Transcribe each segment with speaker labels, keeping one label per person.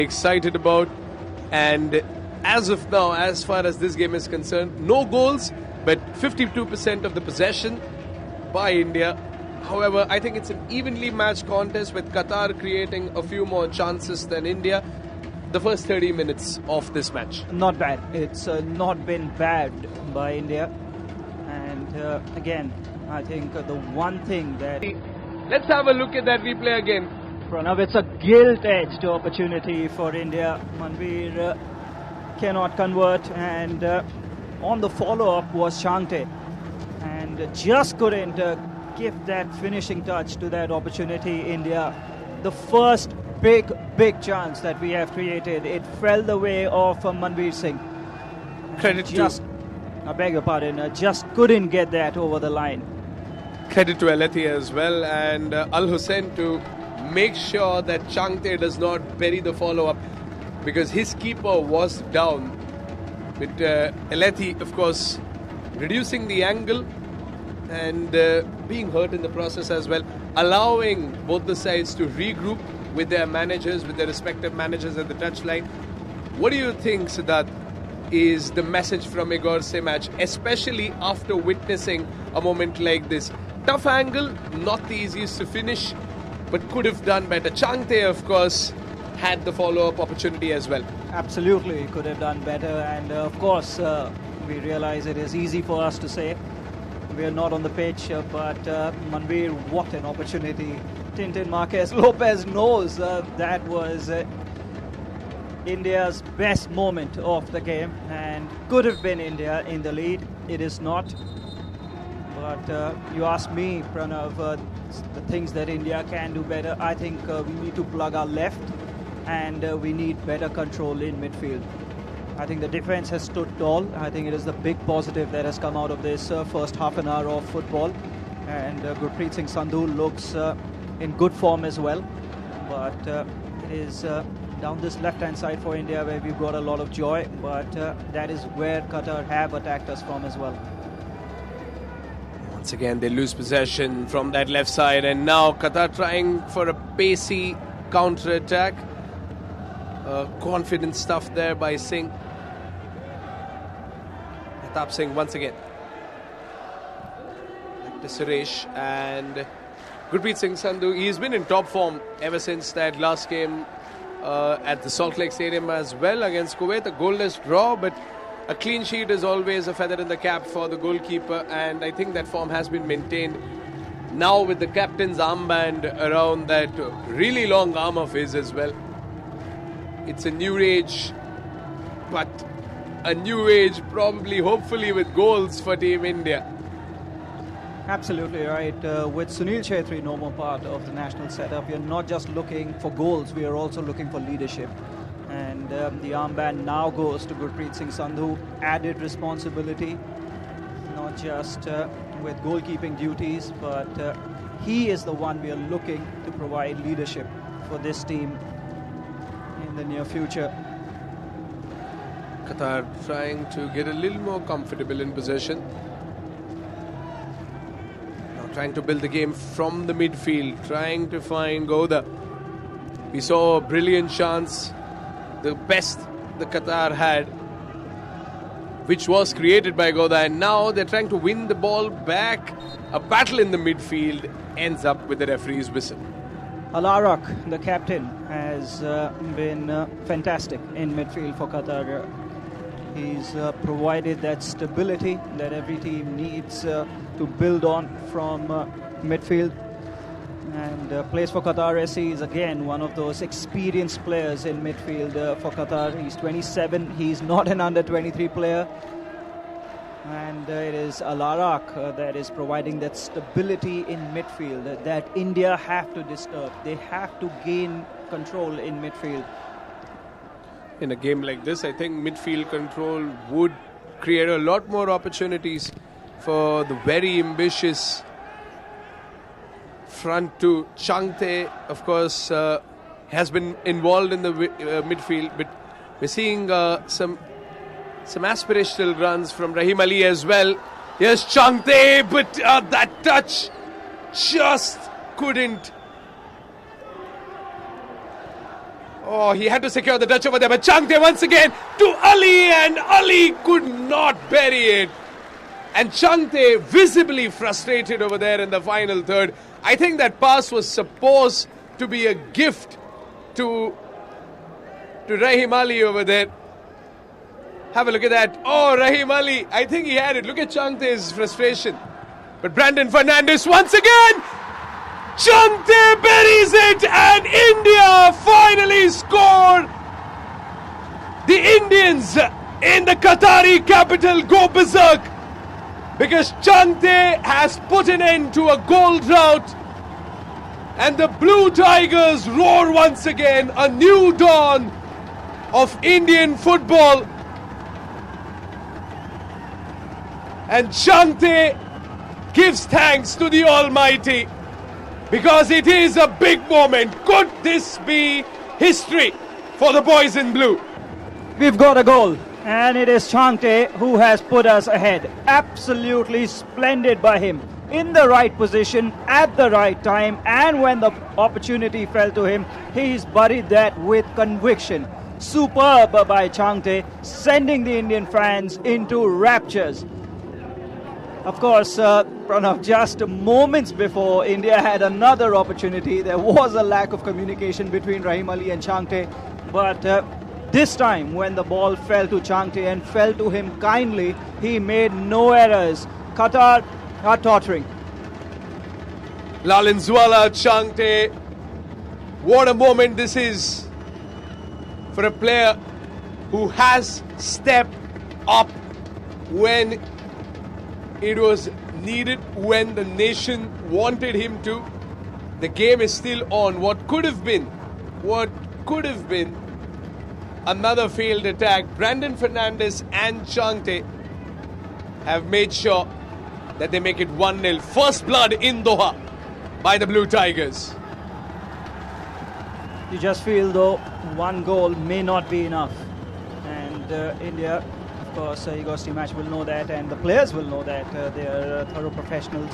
Speaker 1: excited about, and as of now, as far as this game is concerned, no goals, but 52% of the possession by India. However, I think it's an evenly matched contest with Qatar creating a few more chances than India. The first 30 minutes of this match.
Speaker 2: Not bad. It's not been bad by India. And again, I think the one thing that...
Speaker 1: Let's have a look at that replay again.
Speaker 2: Pranav, it's a gilt-edged opportunity for India. Manveer cannot convert, and on the follow-up was Changte, and just couldn't give that finishing touch to that opportunity. India, the first big chance that we have created, it fell the way of Manveer Singh.
Speaker 1: Credit
Speaker 2: just, I beg your pardon, just couldn't get that over the line.
Speaker 1: Credit to Alethi as well, and Al Hussein to make sure that Changte does not bury the follow-up, because his keeper was down. With Alethi, of course, reducing the angle and being hurt in the process as well, allowing both the sides to regroup with their managers, with their respective managers at the touchline. What do you think, Siddharth, is the message from a Gorse match, especially after witnessing a moment like this? Tough angle, not the easiest to finish, but could have done better. Changte, of course, had the follow-up opportunity as well.
Speaker 2: Absolutely, could have done better, and of course, we realize it is easy for us to say. We are not on the pitch, but Manveer, what an opportunity. Tintin Marquez Lopez knows that was India's best moment of the game, and could have been India in the lead. It is not. But you ask me, Pranav, the things that India can do better, I think we need to plug our left, and we need better control in midfield. I think the defense has stood tall. I think it is the big positive that has come out of this first half an hour of football. And Gurpreet Singh Sandhu looks in good form as well. But it is down this left-hand side for India where we've got a lot of joy. But that is where Qatar have attacked us from as well.
Speaker 1: Once again, they lose possession from that left side. And now Qatar trying for a pacey counter-attack. Confident stuff there by Singh. Pratap Singh once again. Back to Suresh and Gurpreet Singh Sandhu. He's been in top form ever since that last game at the Salt Lake Stadium as well against Kuwait. A goalless draw, but a clean sheet is always a feather in the cap for the goalkeeper, and I think that form has been maintained. Now with the captain's armband around that really long arm of his as well. It's a new age, but a new age probably, hopefully, with goals for Team India.
Speaker 2: Absolutely right. With Sunil Chhetri no more part of the national setup, we are not just looking for goals, we are also looking for leadership. And the armband now goes to Gurpreet Singh Sandhu. Added responsibility, not just with goalkeeping duties, but he is the one we are looking to provide leadership for this team in the near future.
Speaker 1: Qatar trying to get a little more comfortable in possession. Now trying to build the game from the midfield, trying to find Gouda. We saw a brilliant chance, the best the Qatar had, which was created by Gouda, and now they're trying to win the ball back. A battle in the midfield ends up with the referee's whistle.
Speaker 2: Alarak, the captain, has been fantastic in midfield for Qatar. He's provided that stability that every team needs to build on from midfield. And plays for Qatar SC. Is again one of those experienced players in midfield for Qatar. He's 27. He's not an under-23 player. And it is Alarak that is providing that stability in midfield that India have to disturb. They have to gain control in midfield.
Speaker 1: In a game like this, I think midfield control would create a lot more opportunities for the very ambitious front two. Changte, of course, has been involved in the midfield, but we're seeing some aspirational runs from Rahim Ali as well. Here's Changte, but that touch just couldn't. Oh, he had to secure the touch over there, but Changte once again to Ali, and Ali could not bury it. And Changte visibly frustrated over there in the final third. I think that pass was supposed to be a gift to Rahim Ali over there. Have a look at that. Oh, Rahim Ali, I think he had it. Look at Changte's frustration. But Brandon Fernandes once again. Changte buries it, and India finally score. The Indians in the Qatari capital go berserk, because Changte has put an end to a goal drought, and the Blue Tigers roar once again, a new dawn of Indian football. And Changte gives thanks to the Almighty, because it is a big moment. Could this be history for the boys in blue?
Speaker 2: We've got a goal, and it is Changte who has put us ahead. Absolutely splendid by him. In the right position, at the right time, and when the opportunity fell to him, he's buried that with conviction. Superb by Changte, sending the Indian fans into raptures. Of course, Pranav, just moments before India had another opportunity, there was a lack of communication between Rahim Ali and Changte. But this time, when the ball fell to Changte and fell to him kindly, he made no errors. Qatar are tottering.
Speaker 1: Lalinzwala, Changte. What a moment this is for a player who has stepped up when it was needed, when the nation wanted him to. The game is still on. What could have been another failed attack. Brandon Fernandes and Changte have made sure that they make it 1-0. First blood in Doha by the Blue Tigers.
Speaker 2: You just feel though one goal may not be enough, and India, of course, Igor's team match will know that, and the players will know that. They are thorough professionals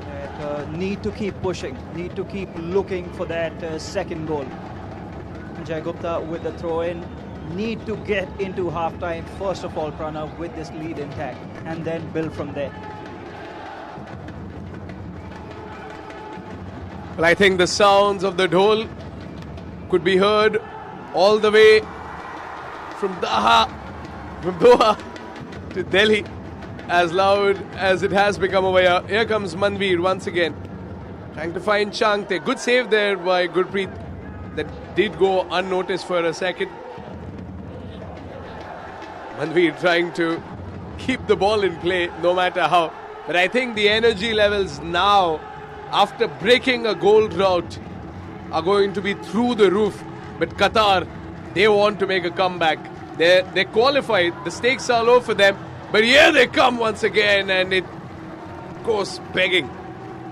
Speaker 2: that need to keep pushing, need to keep looking for that second goal. Jai Gupta with the throw-in, need to get into half-time first of all, Pranav, with this lead intact, and then build from there.
Speaker 1: Well, I think the sounds of the dhol could be heard all the way from Doha to Delhi, as loud as it has become over here. Here comes Manveer once again, trying to find Changte. Good save there by Gurpreet, that did go unnoticed for a second. Manveer trying to keep the ball in play no matter how. But I think the energy levels now, after breaking a goal drought, are going to be through the roof. But Qatar, they want to make a comeback. They qualified. The stakes are low for them. But here they come once again, and it goes begging.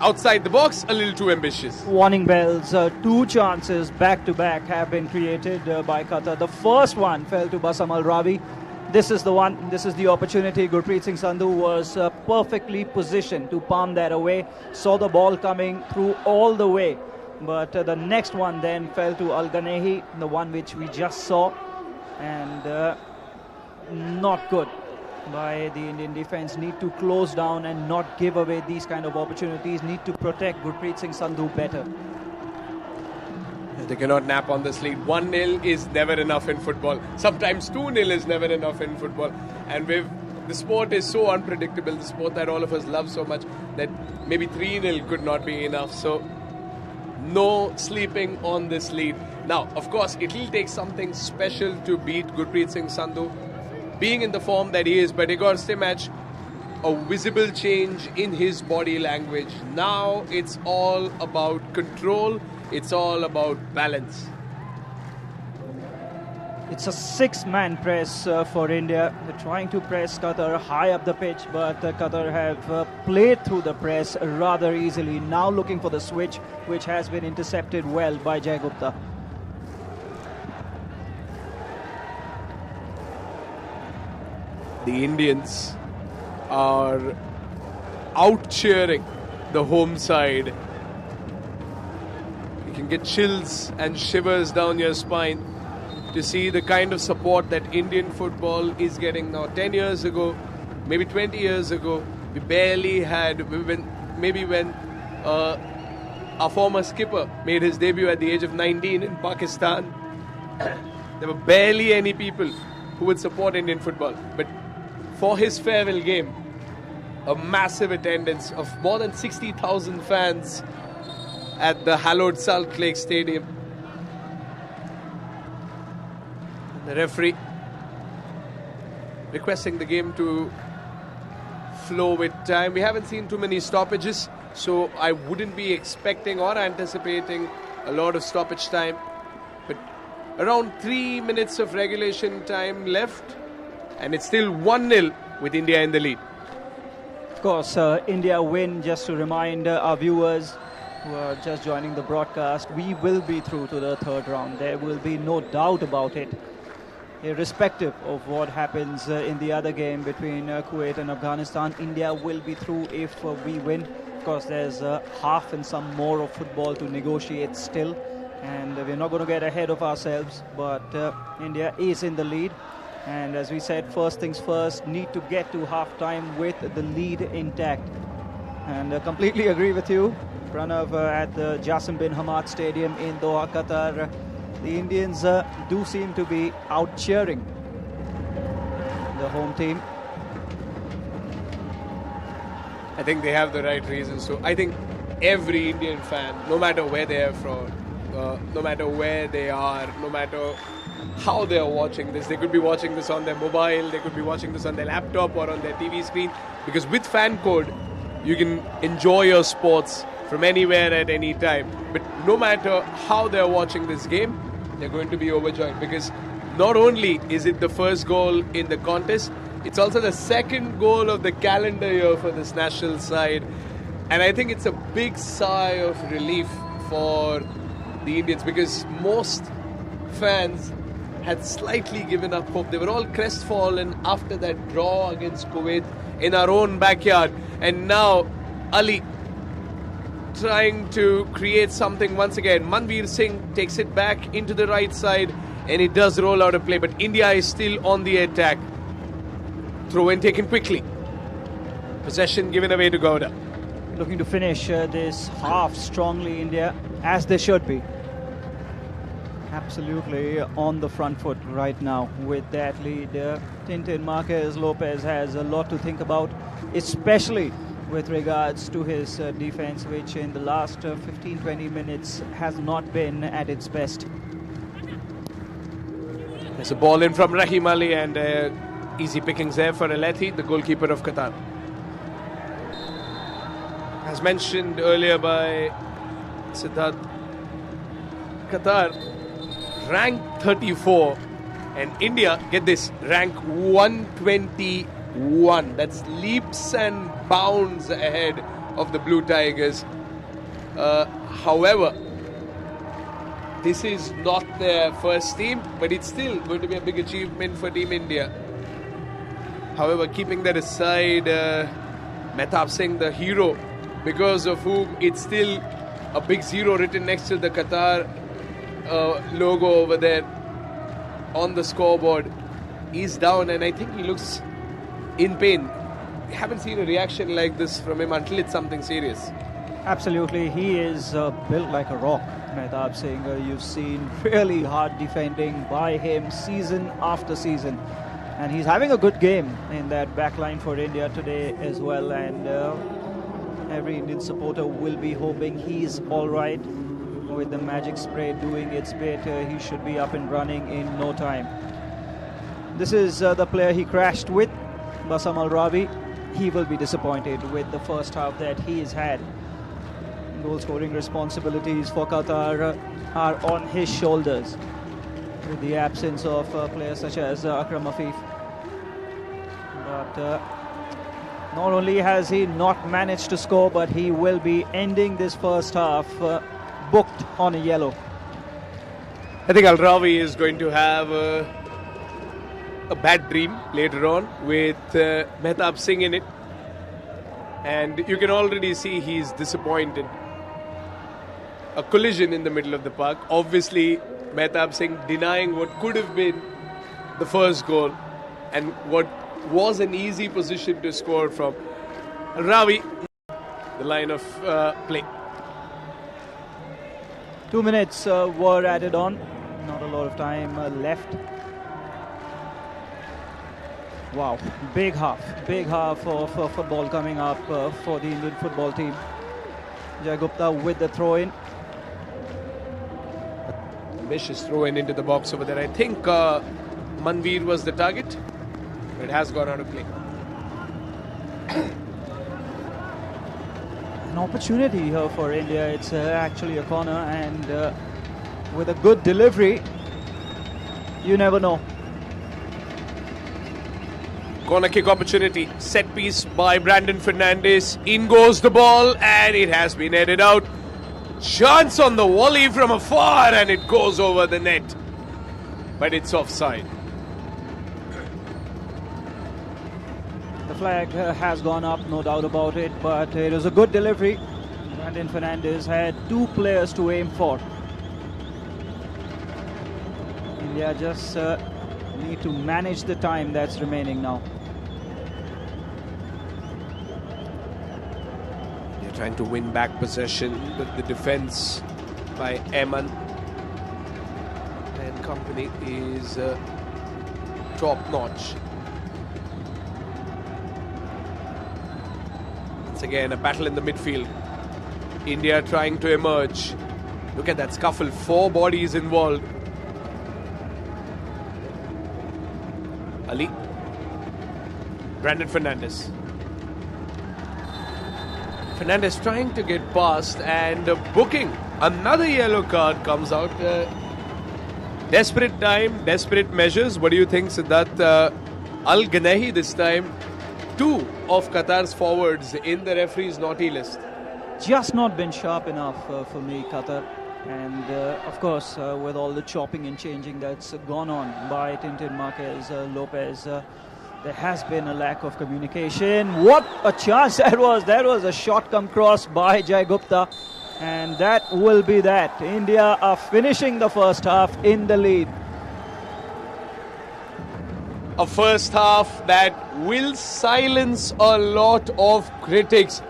Speaker 1: Outside the box, a little too ambitious.
Speaker 2: Warning bells. Two chances back-to-back have been created by Qatar. The first one fell to Bassam Al-Rabi. This is the one. This is the opportunity. Gurpreet Singh Sandhu was perfectly positioned to palm that away. Saw the ball coming through all the way. But the next one then fell to Al-Ganehi, the one which we just saw. And not good by the Indian defense. Need to close down and not give away these kind of opportunities. Need to protect Gurpreet Singh Sandhu better.
Speaker 1: They cannot nap on this lead. 1-0 is never enough in football. Sometimes 2-0 is never enough in football. And the sport is so unpredictable, the sport that all of us love so much, that maybe 3-0 could not be enough. So no sleeping on this lead. Now, of course, it will take something special to beat Gurpreet Singh Sandhu, being in the form that he is. But Igor's match, a visible change in his body language. Now it's all about control. It's all about balance.
Speaker 2: It's a six-man press for India. They're trying to press Qatar high up the pitch, but Qatar have played through the press rather easily. Now looking for the switch, which has been intercepted well by Jai Gupta.
Speaker 1: The Indians are out cheering the home side. You can get chills and shivers down your spine to see the kind of support that Indian football is getting now. 10 years ago, maybe 20 years ago, we barely had, maybe when our former skipper made his debut at the age of 19 in Pakistan, there were barely any people who would support Indian football. But for his farewell game, a massive attendance of more than 60,000 fans at the hallowed Salt Lake Stadium. The referee requesting the game to flow with time. We haven't seen too many stoppages, so I wouldn't be expecting or anticipating a lot of stoppage time. But around 3 minutes of regulation time left, and it's still 1-0 with India in the lead.
Speaker 2: Of course, India win, just to remind our viewers who are just joining the broadcast, we will be through to the third round. There will be no doubt about it. Irrespective of what happens in the other game between Kuwait and Afghanistan, India will be through if we win. Of course, there's half and some more of football to negotiate still, and we're not going to get ahead of ourselves, but India is in the lead. And as we said, first things first, need to get to half-time with the lead intact. And completely agree with you, Pranav, at the Jassim bin Hamad Stadium in Doha, Qatar. The Indians do seem to be out-cheering the home team.
Speaker 1: I think they have the right reasons. So I think every Indian fan, no matter where they are from, no matter where they are, no matter how they are watching this, they could be watching this on their mobile, they could be watching this on their laptop or on their TV screen, because with fan code you can enjoy your sports from anywhere at any time. But no matter how they're watching this game, they're going to be overjoyed, because not only is it the first goal in the contest, it's also the second goal of the calendar year for this national side. And I think it's a big sigh of relief for the Indians, because most fans had slightly given up hope. They were all crestfallen after that draw against Kuwait in our own backyard. And now Ali trying to create something once again. Manveer Singh takes it back into the right side, and it does roll out of play. But India is still on the attack. Throw in taken quickly. Possession given away to Gowda.
Speaker 2: Looking to finish this half strongly, India, as they should be. Absolutely on the front foot right now with that lead. Tintin Marquez Lopez has a lot to think about, especially with regards to his defense, which in the last 15-20 minutes has not been at its best.
Speaker 1: There's a ball in from Rahim Ali, and easy pickings there for Alethi, the goalkeeper of Qatar. As mentioned earlier by Siddharth, Qatar ranked 34, and India, get this, rank 121. That's leaps and bounds ahead of the Blue Tigers. However, this is not their first team, but it's still going to be a big achievement for Team India. However, keeping that aside, Mehtab Singh, the hero, because of whom it's still a big zero written next to the Qatar logo over there on the scoreboard, is down, and I think he looks in pain. I haven't seen a reaction like this from him until it's something serious.
Speaker 2: Absolutely, he is built like a rock, Mehtab Singh. You've seen really hard defending by him season after season, and he's having a good game in that back line for India today as well, and every Indian supporter will be hoping he's all right. With the magic spray doing its bit, he should be up and running in no time. This is the player he crashed with, Bassam Al-Rabi. He will be disappointed with the first half that he's had. Goal scoring responsibilities for Qatar are on his shoulders, with the absence of players such as Akram Afif. But not only has he not managed to score, but he will be ending this first half booked on a yellow.
Speaker 1: I think Al-Rawi is going to have a bad dream later on with Mehtab Singh in it, and you can already see he's disappointed. a collision in the middle of the park. Obviously, Mehtab Singh denying what could have been the first goal and what was an easy position to score from. Ravi, the line of play.
Speaker 2: 2 minutes were added on. Not a lot of time left. Wow, big half of football coming up for the Indian football team. Jai Gupta with the throw-in.
Speaker 1: Vicious throw-in into the box over there. I think Manveer was the target. It has gone out of play.
Speaker 2: An opportunity here for India. It's actually a corner, and with a good delivery, you never know.
Speaker 1: Corner kick opportunity. Set piece by Brandon Fernandes. In goes the ball, and it has been headed out. Chance on the volley from afar, and it goes over the net. But it's offside.
Speaker 2: The flag has gone up, no doubt about it, but it was a good delivery. Brandon Fernandes had two players to aim for. India just need to manage the time that's remaining now.
Speaker 1: They're trying to win back possession, but the defense by Eman and company is top-notch. Once again, a battle in the midfield. India trying to emerge. Look at that scuffle, 4 bodies involved. Ali. Brandon Fernandes. Fernandes trying to get past and booking. Another yellow card comes out. Desperate time, desperate measures. What do you think, Siddharth? Al Ganehi this time. 2 of Qatar's forwards in the referee's naughty list.
Speaker 2: Just not been sharp enough for me, Qatar. And of course, with all the chopping and changing that's gone on by Tintin Marquez, Lopez, there has been a lack of communication. What a chance that was! That was a shot come cross by Jai Gupta. And that will be that. India are finishing the first half in the lead.
Speaker 1: A first half that will silence a lot of critics.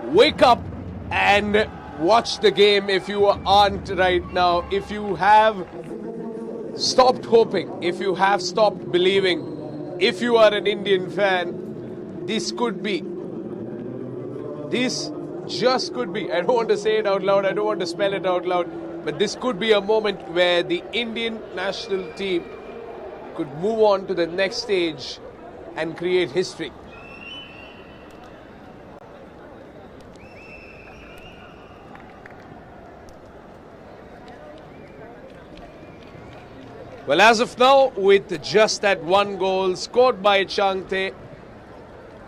Speaker 1: Wake up and watch the game if you aren't right now. If you have stopped hoping, if you have stopped believing, if you are an Indian fan, this could be. This just could be. I don't want to say it out loud, I don't want to spell it out loud, but this could be a moment where the Indian national team could move on to the next stage and create history. Well, as of now, with just that one goal scored by Changte,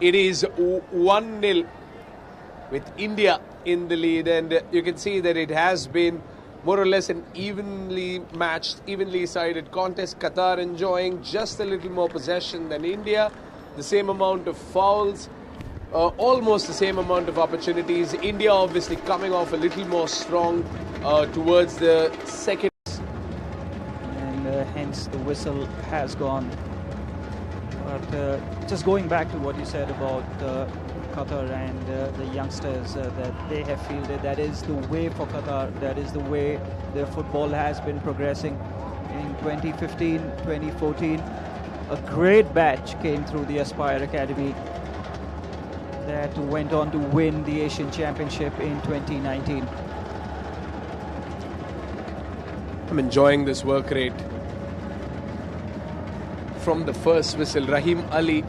Speaker 1: it is 1-0 with India in the lead, and you can see that it has been more or less an evenly matched, evenly sided contest. Qatar enjoying just a little more possession than India, the same amount of fouls, almost the same amount of opportunities. India obviously coming off a little more strong towards the second.
Speaker 2: Hence the whistle has gone. But just going back to what you said about Qatar and the youngsters that they have fielded, that is the way for Qatar, that is the way their football has been progressing. In 2015, 2014, a great batch came through the Aspire Academy that went on to win the Asian Championship in 2019.
Speaker 1: I'm enjoying this work rate. From the first whistle, Rahim Ali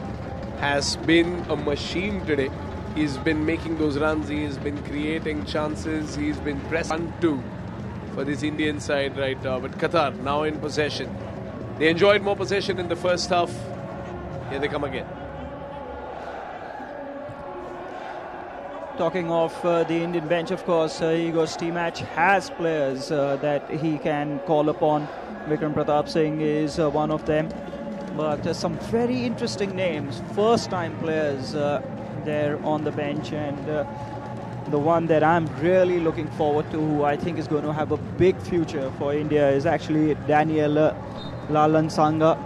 Speaker 1: has been a machine today. He's been making those runs, he's been creating chances, he's been pressed 1-2 for this Indian side right now. But Qatar now in possession. They enjoyed more possession in the first half. Here they come again.
Speaker 2: Talking of the Indian bench, of course, Igor Stimac has players that he can call upon. Vikram Pratap Singh is one of them. But some very interesting names, first-time players there on the bench. And the one that I'm really looking forward to, who I think is going to have a big future for India, is actually Daniel Lalan Sangha.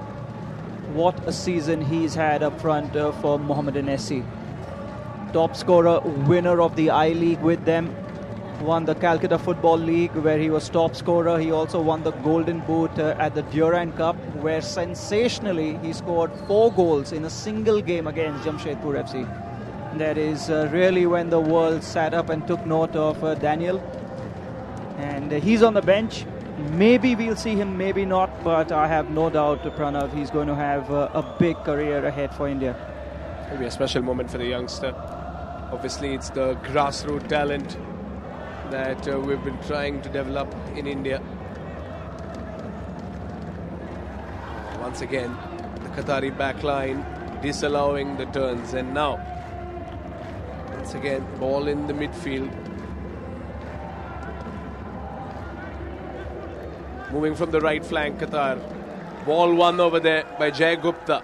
Speaker 2: What a season he's had up front for Mohammedan SC. Top scorer, winner of the I-League with them. Won the Calcutta Football League where he was top scorer. He also won the Golden Boot at the Durand Cup, where sensationally he scored 4 goals in a single game against Jamshedpur FC. That is really when the world sat up and took note of Daniel. And he's on the bench. Maybe we'll see him, maybe not, but I have no doubt, Pranav, he's going to have a big career ahead for India.
Speaker 1: It'll be a special moment for the youngster. Obviously, it's the grassroots talent that we've been trying to develop in India. Once again, the Qatari backline disallowing the turns, and now once again ball in the midfield, moving from the right flank. Qatar, ball won over there by Jay Gupta.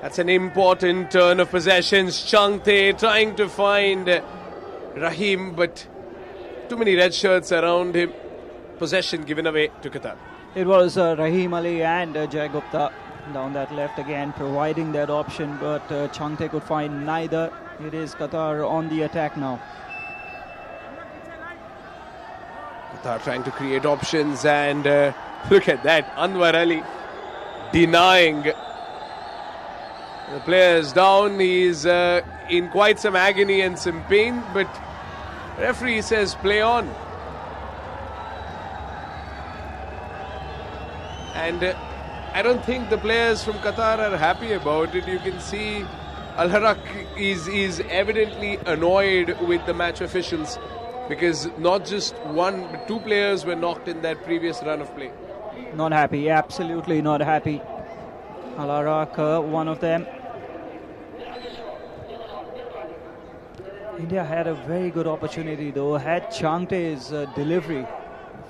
Speaker 1: That's an important turn of possessions. Changte trying to find Rahim, but too many red shirts around him. Possession given away to Qatar.
Speaker 2: It was Rahim Ali and Jay Gupta down that left again, providing that option, but Changte could find neither. It is Qatar on the attack now.
Speaker 1: Qatar trying to create options, and look at that. Anwar Ali denying. The player is down. He's in quite some agony and some pain, but referee says play on. And I don't think the players from Qatar are happy about it. You can see Al-Harak is evidently annoyed with the match officials, because not just one but 2 players were knocked in that previous run of play.
Speaker 2: Not happy, absolutely not happy. Al-Harak, one of them. India had a very good opportunity though. Had Changte's delivery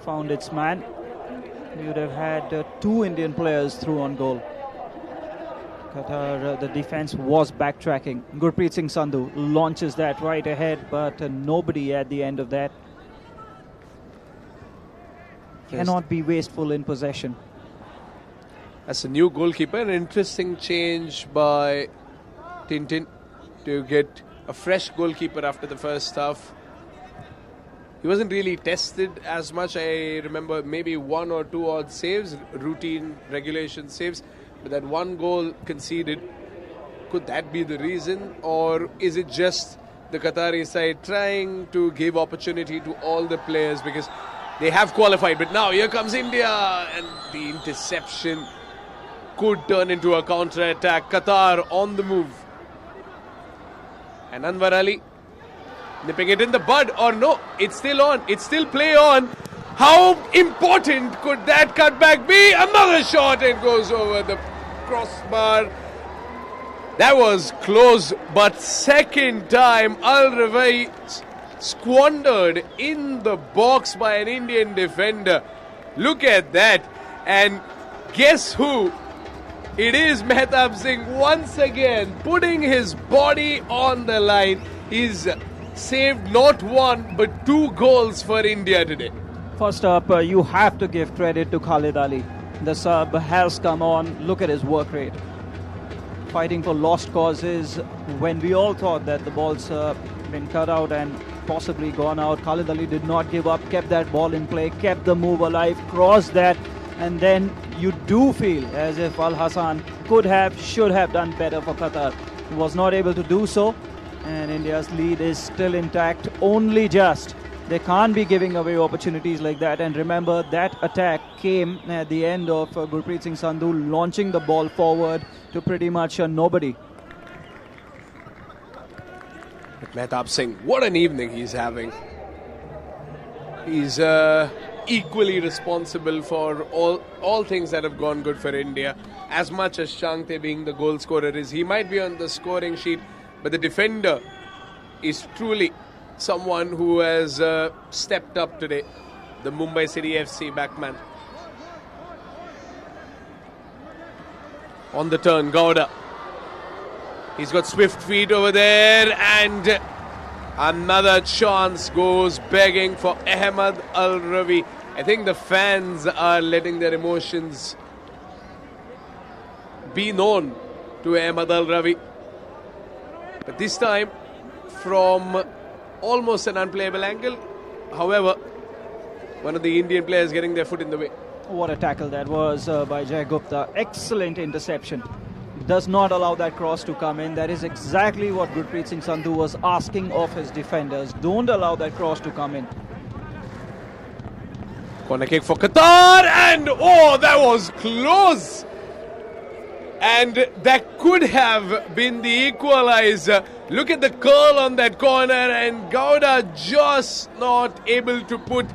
Speaker 2: found its man, we would have had 2 Indian players through on goal. Qatar, the defense was backtracking. Gurpreet Singh Sandhu launches that right ahead, but nobody at the end of that. Cannot be wasteful in possession.
Speaker 1: As a new goalkeeper, an interesting change by Tintin to get a fresh goalkeeper after the first half. He wasn't really tested as much. I remember maybe 1 or 2 odd saves, routine regulation saves, but that 1 goal conceded. Could that be the reason, or is it just the Qatari side trying to give opportunity to all the players because they have qualified? But now here comes India, and the interception could turn into a counter-attack. Qatar on the move. And Anwar Ali nipping it in the bud, or no, it's still on. It's still play on. How important could that cutback be? Another shot, it goes over the crossbar. That was close, but second time Al-Rawai squandered in the box by an Indian defender. Look at that. And guess who? It is Mehtab Singh once again putting his body on the line. He's saved not 1 but 2 goals for India today.
Speaker 2: First up, you have to give credit to Khalid Ali. The sub has come on. Look at his work rate. Fighting for lost causes. When we all thought that the ball's been cut out and possibly gone out, Khalid Ali did not give up, kept that ball in play, kept the move alive, crossed that, and then you do feel as if Al Hassan could have, should have done better for Qatar. He was not able to do so, and India's lead is still intact, only just. They can't be giving away opportunities like that. And remember, that attack came at the end of Gurpreet Singh Sandhu launching the ball forward to pretty much nobody.
Speaker 1: But Mehtab Singh, what an evening he's having. He's equally responsible for all things that have gone good for India. As much as Changte being the goal scorer is, he might be on the scoring sheet, but the defender is truly someone who has stepped up today. The Mumbai City FC backman. On the turn, Gowda. He's got swift feet over there, and Another chance goes begging for Ahmed Al Ravi. I think the fans are letting their emotions be known to Ahmed Al Ravi. But this time from almost an unplayable angle. However, one of the Indian players getting their foot in the way.
Speaker 2: What a tackle that was by Jai Gupta. Excellent interception. Does not allow that cross to come in. That is exactly what Gurpreet Singh Sandhu was asking of his defenders. Don't allow that cross to come in.
Speaker 1: Corner kick for Qatar, and oh, that was close. And that could have been the equalizer. Look at the curl on that corner, and Gowda just not able to put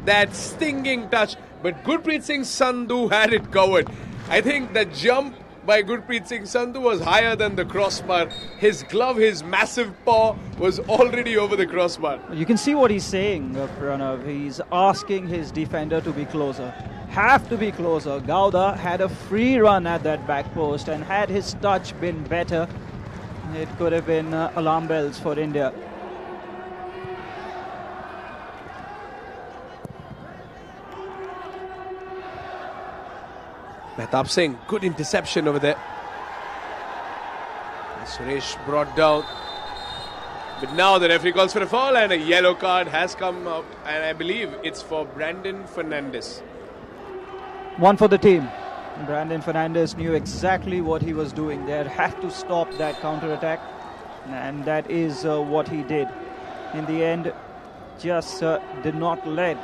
Speaker 1: that stinging touch. But Gurpreet Singh Sandhu had it covered. I think the jump by Gurpreet Singh Sandhu was higher than the crossbar. His glove, his massive paw was already over the crossbar.
Speaker 2: You can see what he's saying, Pranav. He's asking his defender to be closer. Have to be closer. Gowda had a free run at that back post, and had his touch been better, it could have been alarm bells for India.
Speaker 1: Mehtab Singh, good interception over there. Suresh brought down. But now the referee calls for a foul, and a yellow card has come up, and I believe it's for Brandon Fernandes.
Speaker 2: One for the team. Brandon Fernandes knew exactly what he was doing there. Had to stop that counter-attack, and that is what he did. In the end, just did not let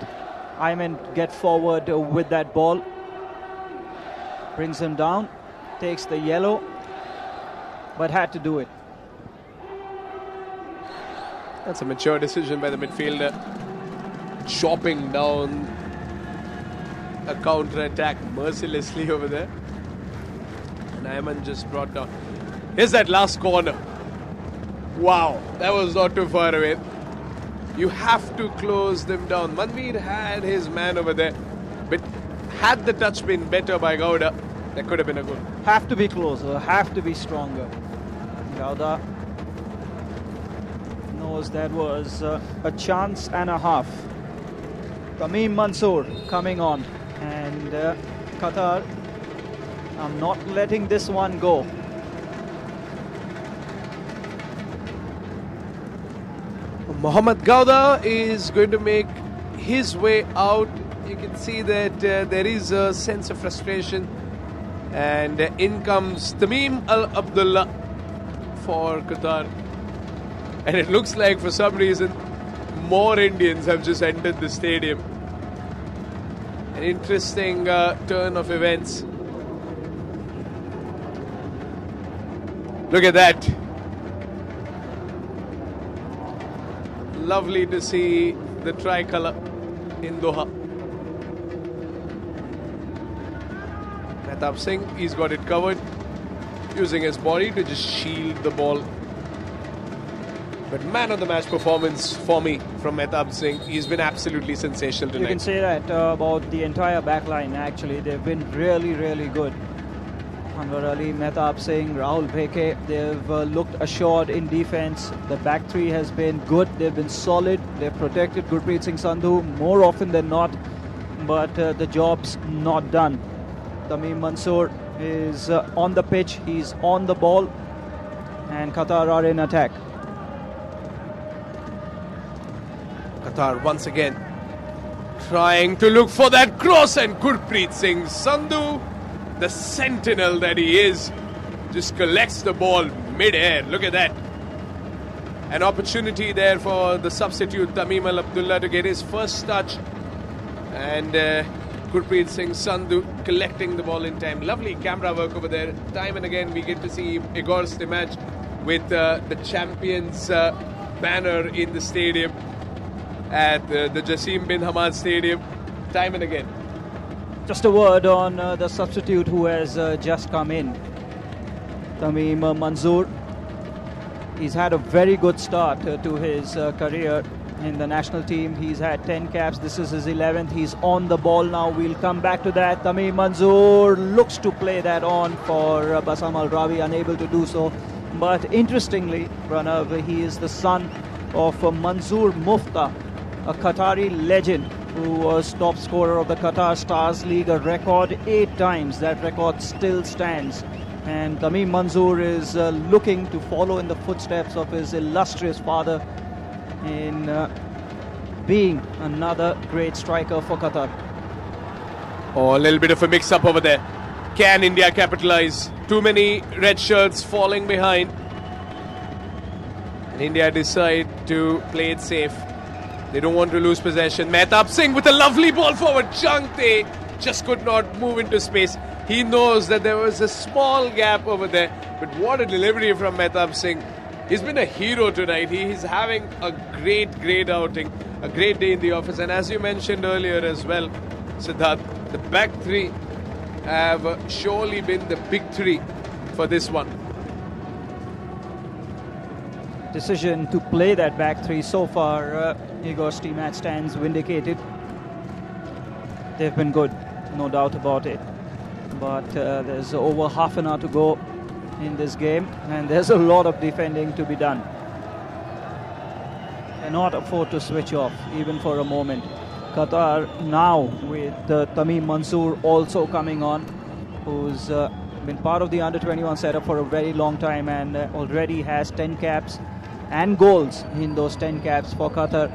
Speaker 2: Ayman get forward with that ball. Brings him down, takes the yellow, but had to do it.
Speaker 1: That's a mature decision by the midfielder. Chopping down a counter-attack mercilessly over there. And Ayman just brought down. Here's that last corner. Wow, that was not too far away. You have to close them down. Manveer had his man over there, but had the touch been better by Gowda, that could have been a goal.
Speaker 2: Have to be closer, have to be stronger. Gowda knows that was a chance and a half. Tamim Mansoor coming on, and Qatar, I'm not letting this one go.
Speaker 1: Mohammad Gowda is going to make his way out. You can see that there is a sense of frustration, and in comes Tamim Al Abdullah for Qatar. And it looks like for some reason more Indians have just entered the stadium. An interesting turn of events. Look at that. Lovely to see the tricolour in Doha. Mehtab Singh, he's got it covered, using his body to just shield the ball. But man of the match performance for me from Mehtab Singh. He's been absolutely sensational tonight.
Speaker 2: You can say that about the entire back line actually. They've been really, really good. Anwar Ali, Mehtab Singh, Rahul Bheke, they've looked assured in defense. The back three has been good. They've been solid. They've protected Gurpreet Singh Sandhu more often than not. But the job's not done. Tamim Mansoor is on the pitch. He's on the ball. And Qatar are in attack.
Speaker 1: Qatar once again trying to look for that cross, and Gurpreet Singh Sandhu, the sentinel that he is, just collects the ball mid-air. Look at that. An opportunity there for the substitute Tamim Al Abdullah to get his first touch. And Gurpreet Singh Sandhu collecting the ball in time. Lovely camera work over there. Time and again we get to see Igor Stimac with the champions banner in the stadium at the Jassim bin Hamad Stadium. Time and again.
Speaker 2: Just a word on the substitute who has just come in. Tamim Mansoor. He's had a very good start to his career in the national team. He's had 10 caps. This is his 11th. He's on the ball now. We'll come back to that. Tamim Mansoor looks to play that on for Bassam Al Rawi, unable to do so. But interestingly, Pranav, he is the son of Manzoor Mufta, a Qatari legend who was top scorer of the Qatar Stars League, a record 8 times. That record still stands. And Tamim Manzoor is looking to follow in the footsteps of his illustrious father in being another great striker for Qatar.
Speaker 1: Oh, a little bit of a mix-up over there. Can India capitalize? Too many red shirts falling behind. And India decide to play it safe. They don't want to lose possession. Mehtab Singh with a lovely ball forward. Changte just could not move into space. He knows that there was a small gap over there. But what a delivery from Mehtab Singh. He's been a hero tonight. He's having a great outing. A great day in the office. And as you mentioned earlier as well, Siddharth, the back three have surely been the big three for this one.
Speaker 2: Decision to play that back three so far, Igor's team match stands vindicated. They've been good, no doubt about it. But there's over half an hour to go in this game, and there's a lot of defending to be done. Cannot afford to switch off, even for a moment. Qatar now with Tamim Manzoor also coming on, who's been part of the under-21 setup for a very long time and already has 10 caps and goals in those 10 caps for Qatar,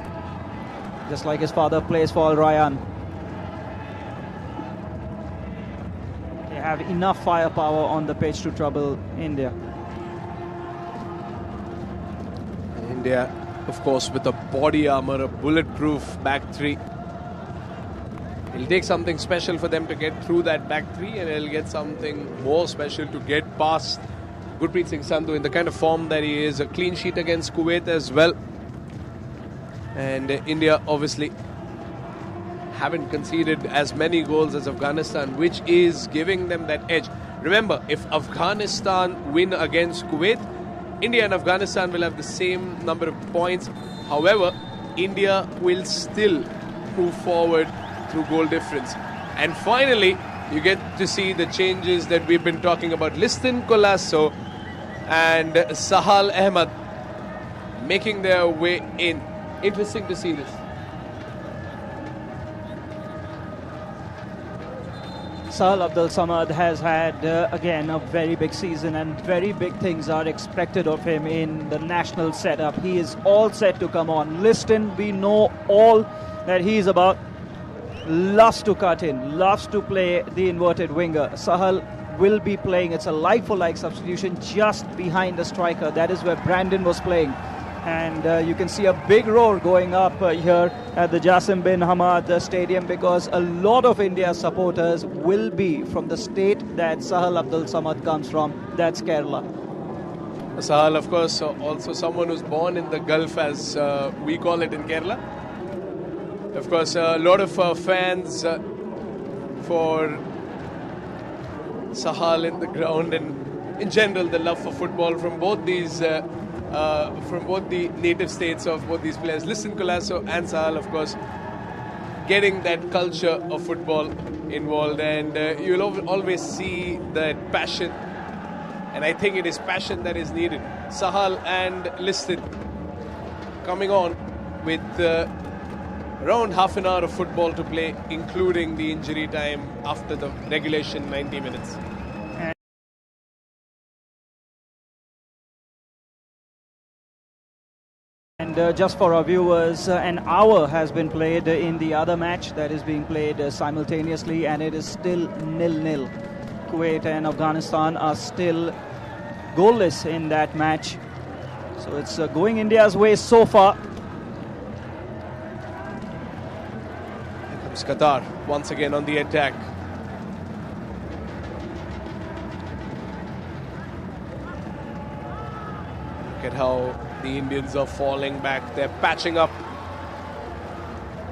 Speaker 2: just like his father plays for Al Rayyan. They have enough firepower on the pitch to trouble India.
Speaker 1: India, of course, with a body armor, a bulletproof back three. It'll take something special for them to get through that back three, and it'll get something more special to get past Gurpreet Singh Sandhu in the kind of form that he is. A clean sheet against Kuwait as well. And India obviously haven't conceded as many goals as Afghanistan, which is giving them that edge. Remember, if Afghanistan win against Kuwait, India and Afghanistan will have the same number of points. However, India will still move forward through goal difference. And finally, you get to see the changes that we've been talking about. Liston Colasso and Sahal Ahmed making their way in. Interesting to see this.
Speaker 2: Sahal Abdul Samad has had, again, a very big season, and very big things are expected of him in the national setup. He is all set to come on. Liston, we know all that he's about. Loves to cut in, loves to play the inverted winger. Sahal will be playing. It's a like-for-like substitution just behind the striker. That is where Brandon was playing. And you can see a big roar going up here at the Jassim bin Hamad Stadium, because a lot of India's supporters will be from the state that Sahal Abdul Samad comes from. That's Kerala.
Speaker 1: Sahal, of course, also someone who's born in the Gulf, as we call it in Kerala. Of course, a lot of fans for Sahal in the ground, and in general the love for football from both these from both the native states of both these players. Liston Colasso and Sahal, of course, getting that culture of football involved, and you'll always see that passion, and I think it is passion that is needed. Sahal and Liston coming on with around half an hour of football to play, including the injury time after the regulation 90 minutes.
Speaker 2: And just for our viewers, an hour has been played in the other match that is being played simultaneously, and it is still 0-0. Kuwait and Afghanistan are still goalless in that match. So it's going India's way so far.
Speaker 1: Qatar once again on the attack. Look at how the Indians are falling back. They're patching up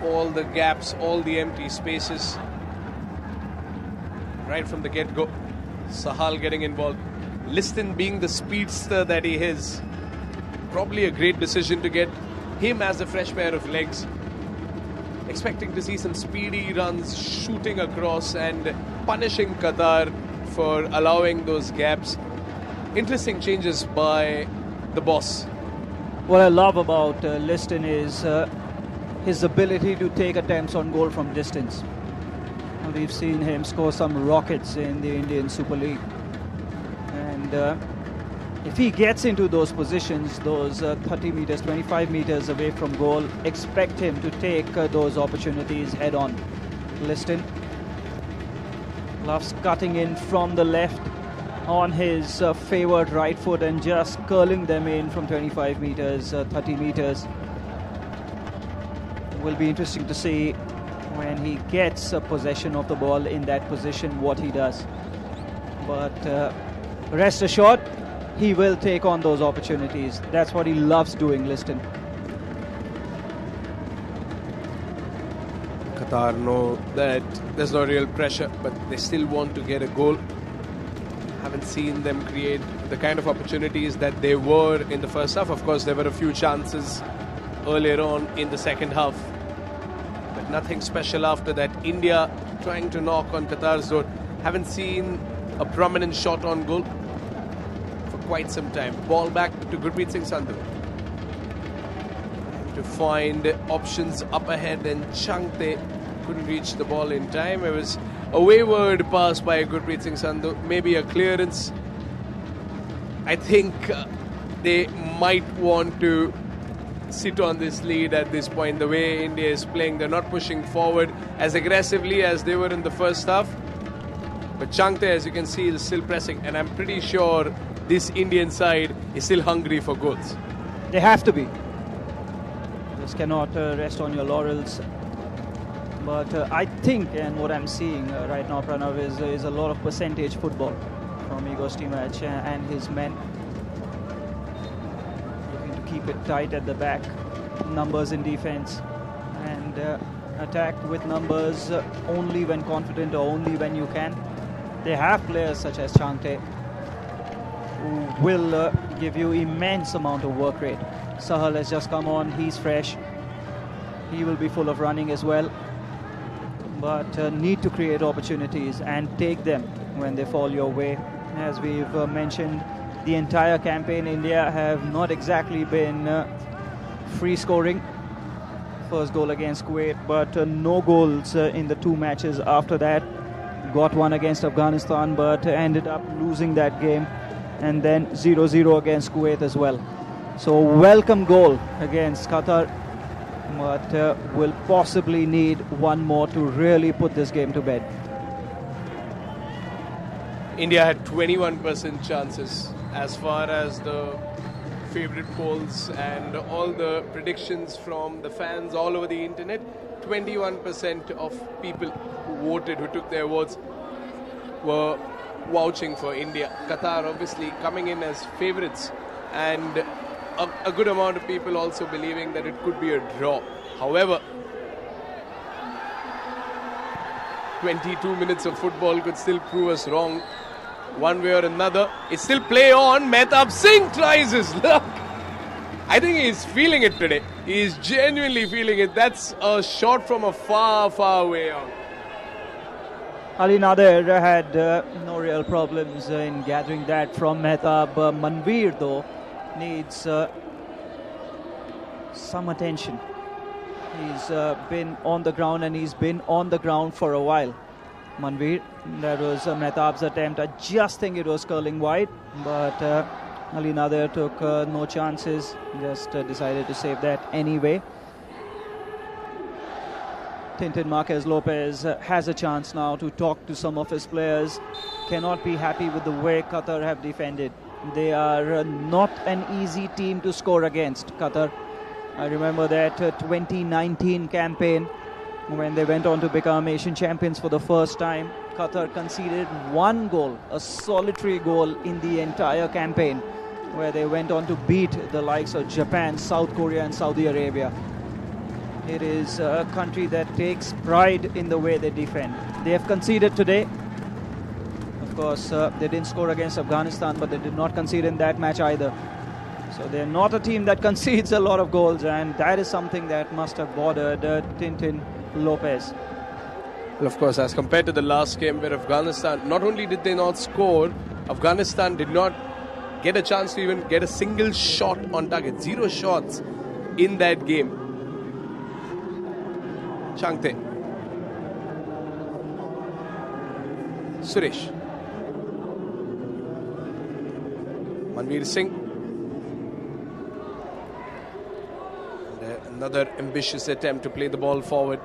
Speaker 1: all the gaps, all the empty spaces right from the get-go. Sahal getting involved. Liston, being the speedster that he is, probably a great decision to get him as a fresh pair of legs. Expecting to see some speedy runs shooting across and punishing Qatar for allowing those gaps. Interesting changes by the boss.
Speaker 2: What I love about Liston is his ability to take attempts on goal from distance. We've seen him score some rockets in the Indian Super League. And if he gets into those positions, those 30 meters, 25 meters away from goal, expect him to take those opportunities head on. Liston loves cutting in from the left on his favoured right foot and just curling them in from 25 meters, 30 meters. It will be interesting to see when he gets possession of the ball in that position what he does. But rest assured, he will take on those opportunities. That's what he loves doing, Liston.
Speaker 1: Qatar know that there's no real pressure, but they still want to get a goal. Haven't seen them create the kind of opportunities that they were in the first half. Of course, there were a few chances earlier on in the second half, but nothing special after that. India trying to knock on Qatar's door. Haven't seen a prominent shot on goal for quite some time. Ball back to Gurpreet Singh Sandhu to find options up ahead, and Changte couldn't reach the ball in time. It was a wayward pass by Gurpreet Singh Sandhu, maybe a clearance. I think they might want to sit on this lead at this point. The way India is playing, they're not pushing forward as aggressively as they were in the first half. But Changte, as you can see, is still pressing, and I'm pretty sure this Indian side is still hungry for goals.
Speaker 2: They have to be. Just cannot rest on your laurels. But I think, and what I'm seeing right now, Pranav, is a lot of percentage football from Igor Stimac and his men. Looking to keep it tight at the back. Numbers in defense. And attack with numbers only when confident or only when you can. They have players such as Changte who will give you immense amount of work rate. Sahal has just come on, he's fresh. He will be full of running as well. But need to create opportunities and take them when they fall your way. As we've mentioned, the entire campaign, India have not exactly been free scoring. First goal against Kuwait, but no goals in the two matches after that. Got one against Afghanistan, but ended up losing that game. And then 0-0 against Kuwait as well. So welcome goal against Qatar, but will possibly need one more to really put this game to bed.
Speaker 1: India had 21% chances as far as the favorite polls and all the predictions from the fans all over the internet. 21% of people who voted, who took their votes, were vouching for India. Qatar obviously coming in as favourites, and a good amount of people also believing that it could be a draw. However, 22 minutes of football could still prove us wrong one way or another. It's still play on. Mehtab Singh tries his luck. I think he's feeling it today. He's genuinely feeling it. That's a shot from a far, far way out.
Speaker 2: Ali Nader had no real problems in gathering that from Mehtab. Manveer, though, needs some attention. He's been on the ground, and he's been on the ground for a while. Manveer, that was Mehtab's attempt. I just think it was curling wide, but Ali Nader took no chances, just decided to save that anyway. Tintin Marquez Lopez has a chance now to talk to some of his players. Cannot be happy with the way Qatar have defended. They are not an easy team to score against, Qatar. I remember that 2019 campaign when they went on to become Asian champions for the first time. Qatar conceded one goal, a solitary goal in the entire campaign, where they went on to beat the likes of Japan, South Korea and Saudi Arabia. It is a country that takes pride in the way they defend. They have conceded today. Of course, they didn't score against Afghanistan, but they did not concede in that match either. So they're not a team that concedes a lot of goals, and that is something that must have bothered Tintin Lopez.
Speaker 1: Well, of course, as compared to the last game where Afghanistan, not only did they not score, Afghanistan did not get a chance to even get a single shot on target. 0 shots in that game. Changte. Suresh. Manveer Singh. And another ambitious attempt to play the ball forward.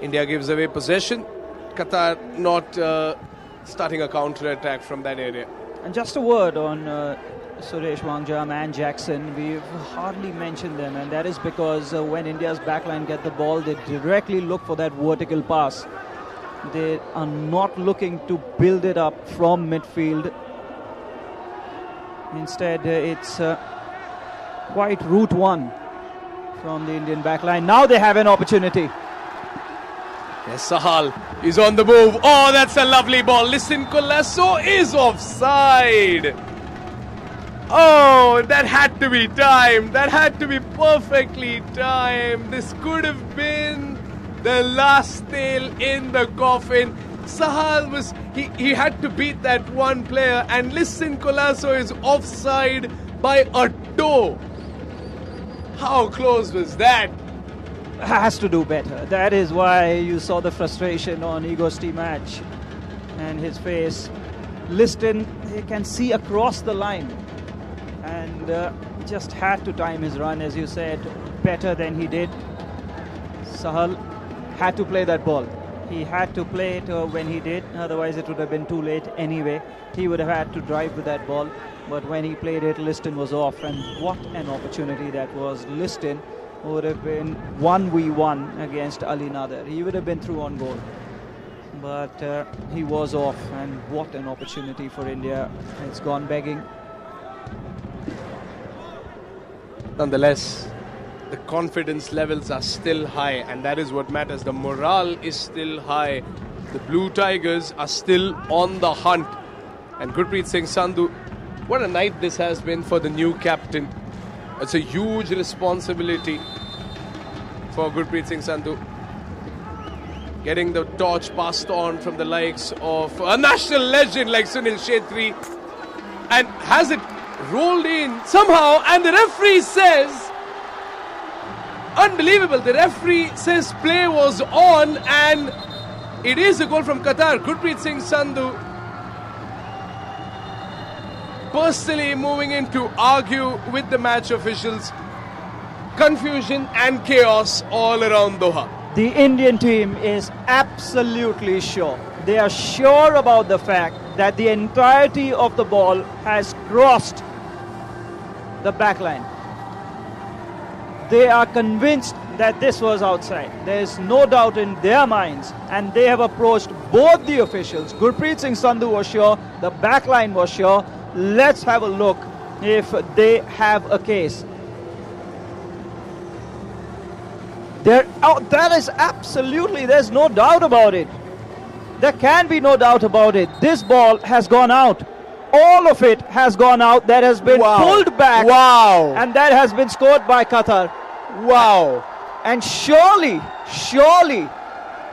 Speaker 1: India gives away possession. Qatar not starting a counter-attack from that area.
Speaker 2: And just a word on Suresh Wangjam and Jackson. We've hardly mentioned them, and that is because when India's backline get the ball, they directly look for that vertical pass. They are not looking to build it up from midfield. Instead, it's quite route one from the Indian backline. Now they have an opportunity.
Speaker 1: Yes, Sahal is on the move. Oh, that's a lovely ball. Listen, Colasso is offside. Oh, that had to be timed. That had to be perfectly timed. This could have been the last nail in the coffin. Sahal was, he had to beat that one player, and listen, Colasso is offside by a toe. How close was that?
Speaker 2: Has to do better. That is why you saw the frustration on Igor's match and his face. Liston, he can see across the line, and just had to time his run, as you said, better than he did. Sahal had to play that ball. He had to play it when he did, otherwise it would have been too late anyway. He would have had to drive with that ball, but when he played it, Liston was off, and what an opportunity that was. Liston would have been 1v1 against Ali Nader. He would have been through on goal, but he was off, and what an opportunity for India. It's gone begging.
Speaker 1: Nonetheless, the confidence levels are still high, and that is what matters. The morale is still high. The Blue Tigers are still on the hunt. And Gurpreet Singh Sandhu, what a night this has been for the new captain. It's a huge responsibility for Gurpreet Singh Sandhu. Getting the torch passed on from the likes of a national legend like Sunil Shetty. And has it rolled in somehow, and the referee says, unbelievable, the referee says play was on, and it is a goal from Qatar. Gurpreet Singh Sandhu personally moving in to argue with the match officials. Confusion and chaos all around Doha.
Speaker 2: The Indian team is absolutely sure. They are sure about the fact that the entirety of the ball has crossed the backline. They are convinced that this was outside. There is no doubt in their minds, and they have approached both the officials. Gurpreet Singh Sandhu was sure, the backline was sure. Let's have a look if they have a case. That is absolutely, there's no doubt about it. There can be no doubt about it. This ball has gone out. All of it has gone out. That has been pulled back.
Speaker 1: Wow.
Speaker 2: And that has been scored by Qatar.
Speaker 1: Wow.
Speaker 2: And surely,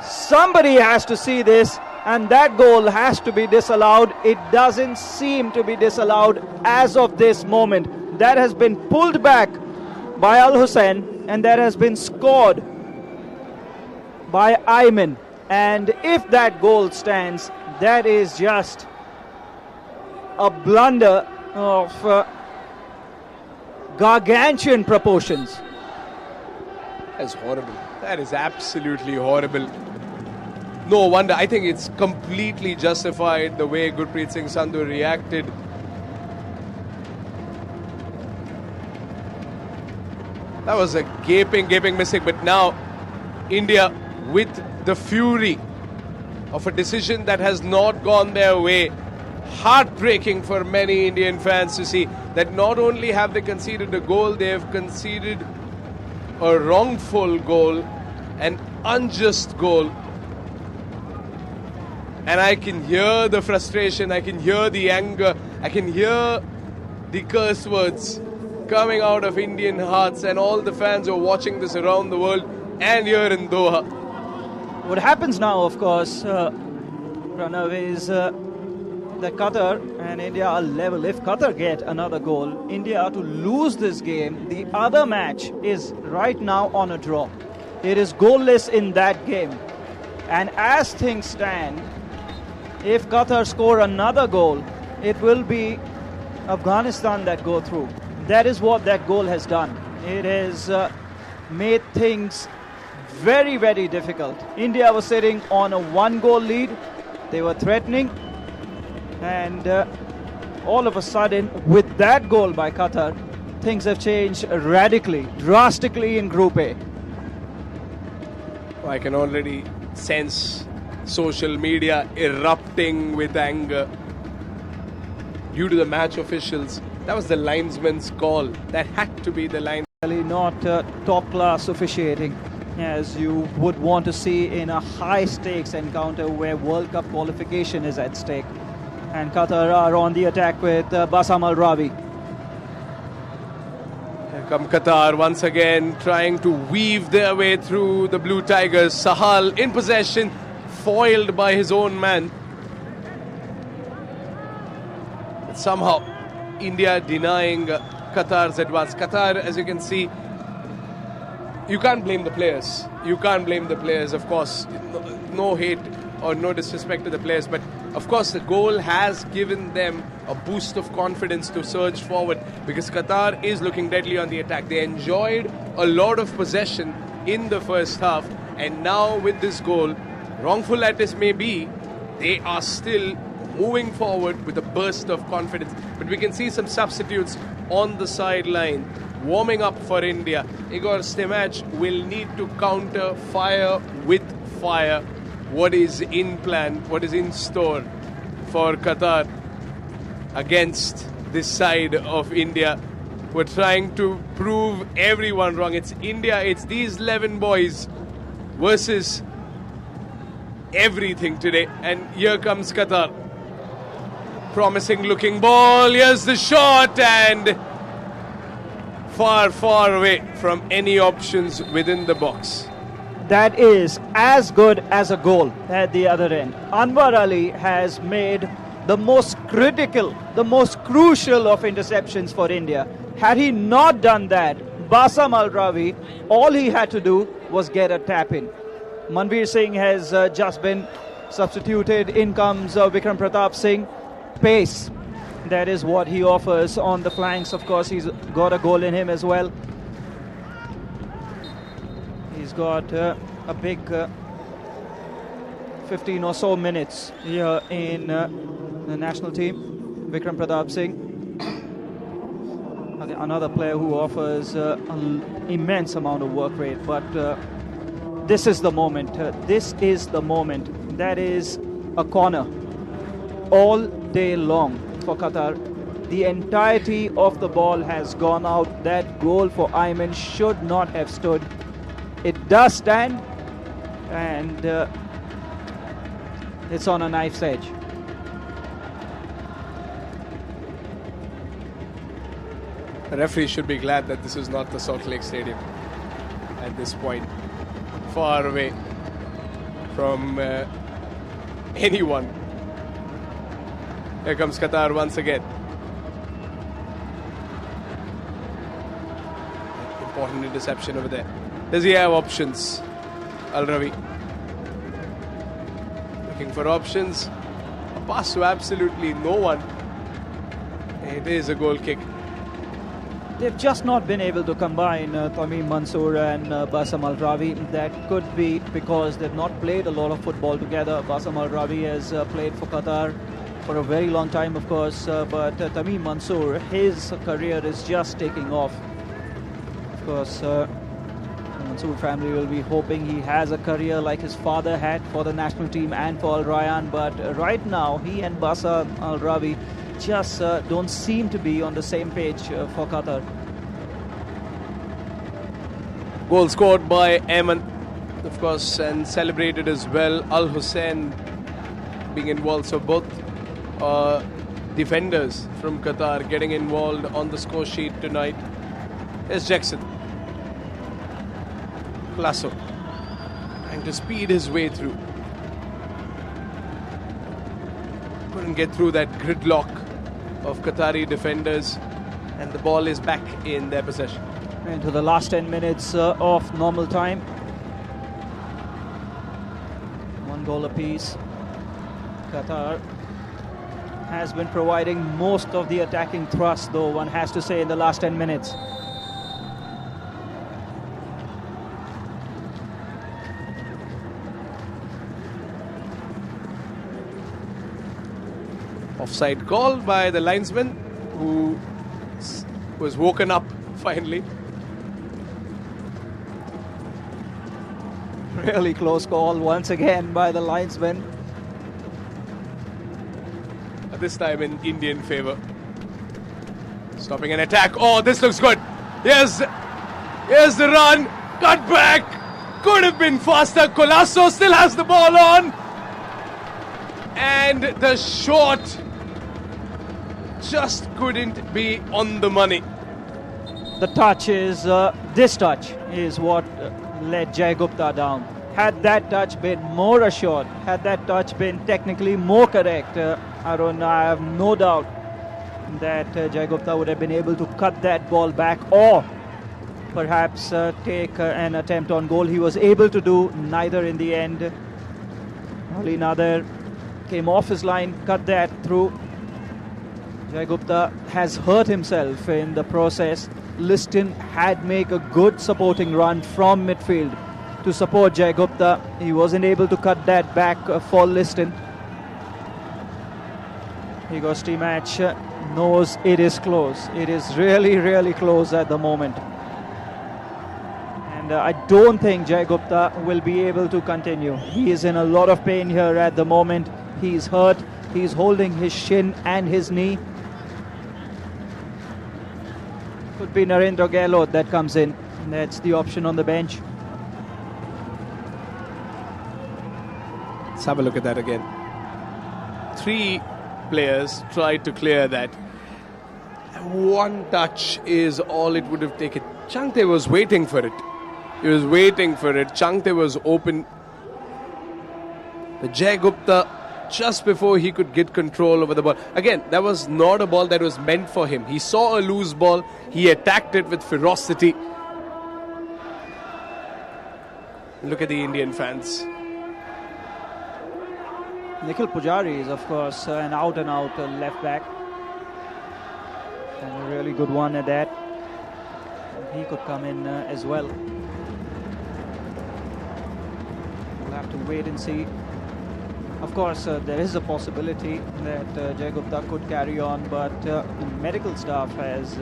Speaker 2: somebody has to see this, and that goal has to be disallowed. It doesn't seem to be disallowed as of this moment. That has been pulled back by Al Hussein, and that has been scored by Ayman. And if that goal stands, that is just a blunder of gargantuan proportions.
Speaker 1: That's horrible. That is absolutely horrible. No wonder. I think it's completely justified the way Gurpreet Singh Sandhu reacted. That was a gaping mistake. But now India, with the fury of a decision that has not gone their way, heartbreaking for many Indian fans to see that not only have they conceded a goal, they have conceded a wrongful goal, an unjust goal. And I can hear the frustration, I can hear the anger, I can hear the curse words coming out of Indian hearts, and all the fans who are watching this around the world and here in Doha.
Speaker 2: What happens now, of course, Pranav, is that Qatar and India are level. If Qatar get another goal, India are to lose this game. The other match is right now on a draw. It is goalless in that game. And as things stand, if Qatar score another goal, it will be Afghanistan that go through. That is what that goal has done. It has made things very, very difficult. India was sitting on a 1-goal lead. They were threatening. And all of a sudden, with that goal by Qatar, things have changed radically, drastically in Group A.
Speaker 1: I can already sense social media erupting with anger due to the match officials. That was the linesman's call. That had to be the line.
Speaker 2: Really not top-class officiating, as you would want to see in a high-stakes encounter where World Cup qualification is at stake. And Qatar are on the attack with Bassam Al Rabi.
Speaker 1: Here come Qatar once again, trying to weave their way through the Blue Tigers. Sahal in possession, foiled by his own man. But somehow, India denying Qatar's advance. Qatar, as you can see, you can't blame the players. You can't blame the players, of course. No hate or no disrespect to the players, but of course the goal has given them a boost of confidence to surge forward, because Qatar is looking deadly on the attack. They enjoyed a lot of possession in the first half, and now with this goal, wrongful as this may be, they are still moving forward with a burst of confidence. But we can see some substitutes on the sideline warming up for India. Igor Stimac will need to counter fire with fire. What is in plan, what is in store for Qatar against this side of India? We're trying to prove everyone wrong. It's India, it's these 11 boys versus everything today. And here comes Qatar. Promising looking ball. Here's the shot, and far, far away from any options within the box.
Speaker 2: That is as good as a goal at the other end. Anwar Ali has made the most critical, the most crucial of interceptions for India. Had he not done that, Bassam Al Rabi, all he had to do was get a tap in. Manveer Singh has just been substituted. In comes Vikram Pratap Singh. Pace, that is what he offers on the flanks. Of course, he's got a goal in him as well. He's got a big 15 or so minutes here in the national team. Vikram Pratap Singh, another player who offers an immense amount of work rate. But this is the moment. This is the moment. That is a corner all day long for Qatar. The entirety of the ball has gone out. That goal for Ayman should not have stood. It does stand, and it's on a knife's edge.
Speaker 1: The referee should be glad that this is not the Salt Lake Stadium at this point. Far away from anyone. Here comes Qatar once again. Important interception over there. Does he have options? Al Rabi looking for options. A pass to absolutely no one. It is a goal kick.
Speaker 2: They've just not been able to combine Tamim Mansoor and Bassam Al Rabi. That could be because they've not played a lot of football together. Bassam Al Rabi has played for Qatar for a very long time, of course, but Tamim Mansoor, his career is just taking off. Of course, Mansoor family will be hoping he has a career like his father had for the national team and for Al Rayyan, but right now he and Bassam Al Rabi just don't seem to be on the same page for Qatar.
Speaker 1: Goal scored by Ayman, of course, and celebrated as well. Al Hussein being involved, so both defenders from Qatar getting involved on the score sheet tonight. Here's Jackson. Lasso trying to speed his way through. couldn't get through that gridlock of Qatari defenders, and the ball is back in their possession.
Speaker 2: Into the last 10 minutes of normal time. 1 goal apiece. Qatar has been providing most of the attacking thrust, though, one has to say, in the last 10 minutes.
Speaker 1: Offside call by the linesman, who was woken up finally.
Speaker 2: Really close call once again by the linesman.
Speaker 1: This time in Indian favour. Stopping an attack. Oh, this looks good. Here's the run. Cut back. Could have been faster. Colasso still has the ball on. And the shot just couldn't be on the money.
Speaker 2: The touch is, this touch is what let Jai Gupta down. Had that touch been more assured, had that touch been technically more correct, Arun, I have no doubt that Jai Gupta would have been able to cut that ball back, or perhaps take an attempt on goal. He was able to do neither in the end. Ali Nader came off his line, cut that through. Jai Gupta has hurt himself in the process. Liston had made a good supporting run from midfield to support Jai Gupta. He wasn't able to cut that back for Liston. Igor Stimac knows it is close. It is really, really close at the moment. And I don't think Jai Gupta will be able to continue. He is in a lot of pain here at the moment. He's hurt. He's holding his shin and his knee. Could be Narendra Gehlot that comes in. That's the option on the bench.
Speaker 1: Let's have a look at that again. 3 players tried to clear that. One touch is all it would have taken. Changte was waiting for it. He was waiting for it. Changte was open. But Jai Gupta, just before he could get control over the ball. Again, that was not a ball that was meant for him. He saw a loose ball. He attacked it with ferocity. Look at the Indian fans.
Speaker 2: Nikhil Pujari is, of course, an out-and-out left back. And a really good one at that. He could come in as well. We'll have to wait and see. Of course, there is a possibility that Jai Gupta could carry on, but the medical staff has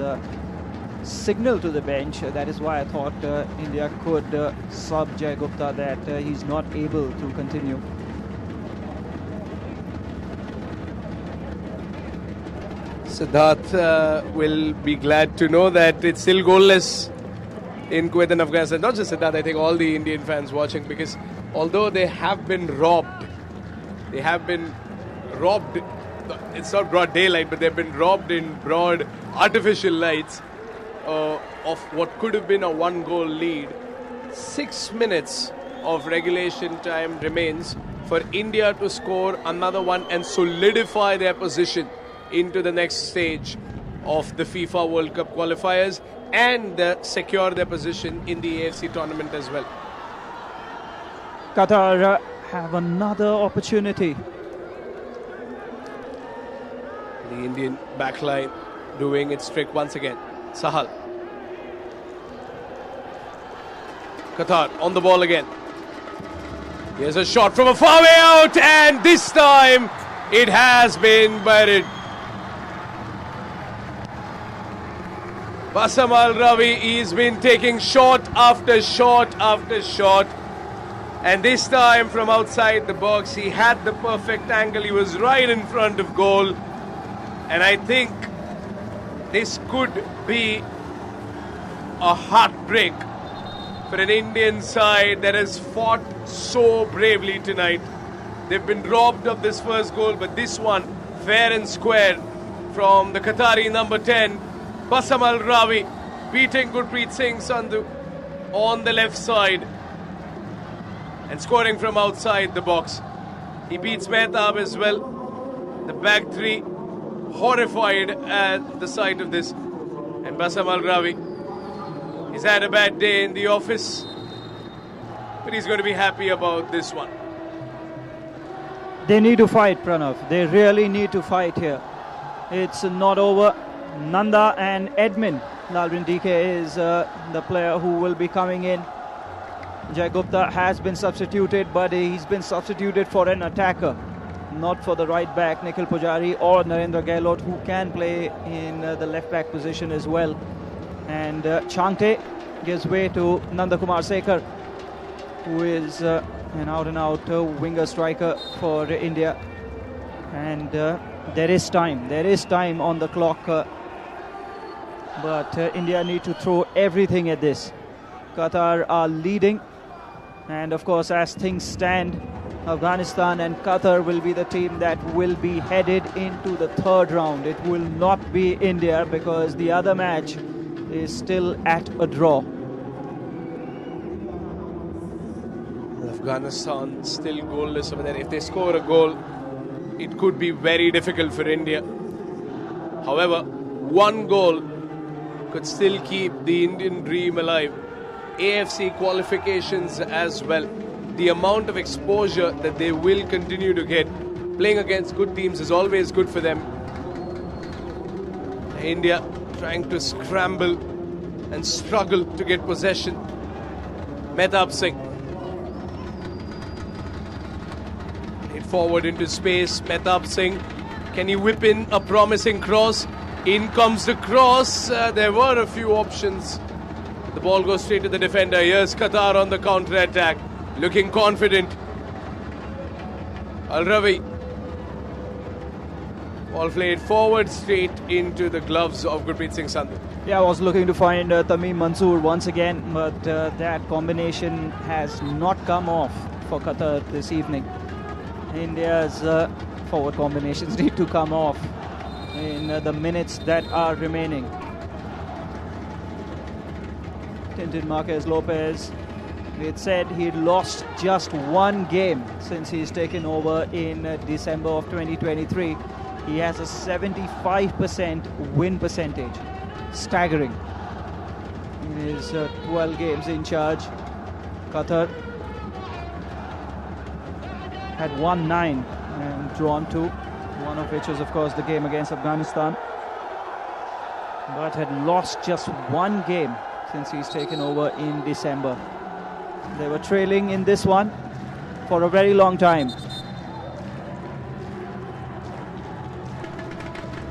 Speaker 2: signaled to the bench. That is why I thought India could sub Jai Gupta, that he's not able to continue.
Speaker 1: Siddharth will be glad to know that it's still goalless in Kuwait and Afghanistan. Not just Siddharth, I think all the Indian fans watching, because although they have been robbed, it's not broad daylight, but they've been robbed in broad artificial lights of what could have been a 1-goal lead. 6 minutes of regulation time remains for India to score another one and solidify their position into the next stage of the FIFA World Cup qualifiers and secure their position in the AFC tournament as well.
Speaker 2: Qatar have another opportunity.
Speaker 1: The Indian backline doing its trick once again. Sahal. Qatar on the ball again. Here's a shot from a far way out, and this time it has been buried. Bassam Al-Rawi, he's been taking shot after shot after shot. And this time from outside the box, he had the perfect angle. He was right in front of goal. And I think this could be a heartbreak for an Indian side that has fought so bravely tonight. They've been robbed of this first goal, but this one, fair and square, from the Qatari number 10, Bassam Al-Rawi, beating Gurpreet Singh Sandhu on the left side and scoring from outside the box. He beats Mehtab as well. The back three horrified at the sight of this. And Bassam Al-Rawi, he's had a bad day in the office, but he's going to be happy about this one.
Speaker 2: They need to fight, Pranav. They really need to fight here. It's not over. Nanda and Edmund. Lalvin DK is the player who will be coming in. Jai Gupta has been substituted, but he's been substituted for an attacker, not for the right back, Nikhil Pujari or Narendra Gehlot, who can play in the left back position as well. And Changte gives way to Nanda Kumar Sekar, who is an out-and-out winger striker for India. And there is time on the clock, but India need to throw everything at this. Qatar are leading, and of course, as things stand, Afghanistan and Qatar will be the team that will be headed into the third round. It will not be India, because the other match is still at a draw.
Speaker 1: Afghanistan still goalless over there. If they score a goal, it could be very difficult for India. However, one goal could still keep the Indian dream alive. AFC qualifications as well. The amount of exposure that they will continue to get playing against good teams is always good for them. India trying to scramble and struggle to get possession. Mehtab Singh. Hit forward into space. Mehtab Singh. Can he whip in a promising cross? In comes the cross. There were a few options. The ball goes straight to the defender. Here's Qatar on the counter-attack. Looking confident. Al-Rawi. Ball played forward straight into the gloves of Gurpreet Singh Sandhu.
Speaker 2: Yeah, I was looking to find Tamim Mansoor once again, but that combination has not come off for Qatar this evening. India's forward combinations need to come off in the minutes that are remaining. Tintin Marquez Lopez, it said he'd lost just one game since he's taken over in December of 2023. He has a 75% win percentage. Staggering. In his 12 games in charge, Qatar had won 9 and drawn 2, one of which was, of course, the game against Afghanistan, but had lost just one game since he's taken over in December. They were trailing in this one for a very long time,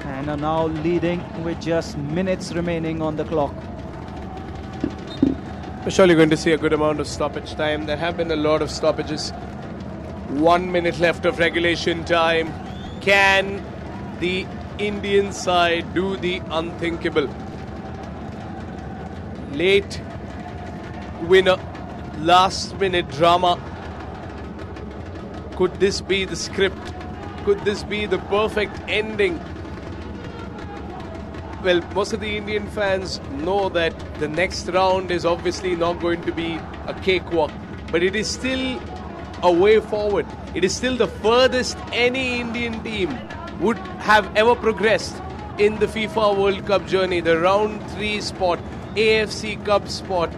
Speaker 2: and are now leading with just minutes remaining on the clock.
Speaker 1: We're surely going to see a good amount of stoppage time. There have been a lot of stoppages. 1 minute left of regulation time. Can the Indian side do the unthinkable? Late winner, last minute drama. Could this be the script? Could this be the perfect ending? Well, most of the Indian fans know that the next round is obviously not going to be a cakewalk, but it is still a way forward. It is still the furthest any Indian team would have ever progressed in the FIFA World Cup journey. The round 3 spot, AFC Cup spot,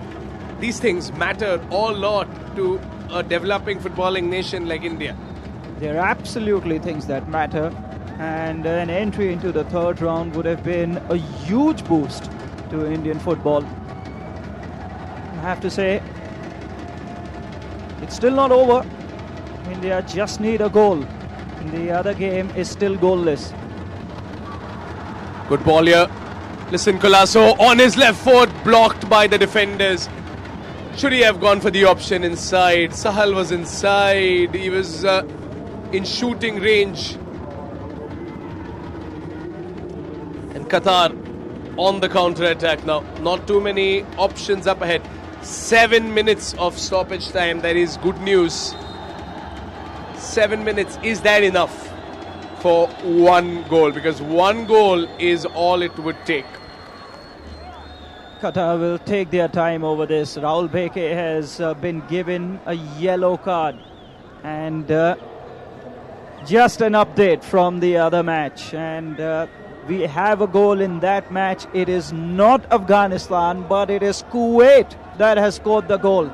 Speaker 1: these things matter a lot to a developing footballing nation like India.
Speaker 2: They're absolutely things that matter, and an entry into the third round would have been a huge boost to Indian football. I have to say, it's still not over. India just need a goal. The other game is still goalless.
Speaker 1: Good ball here. Listen, Colasso on his left foot, blocked by the defenders. Should he have gone for the option inside? Sahal was inside. He was in shooting range. And Qatar on the counter-attack now. Not too many options up ahead. 7 minutes of stoppage time. That is good news. 7 minutes. Is that enough for one goal? Because one goal is all it would take.
Speaker 2: Qatar will take their time over this. Rahul Beke has been given a yellow card, and Just an update from the other match, and we have a goal in that match. It is not Afghanistan, but it is Kuwait that has scored the goal.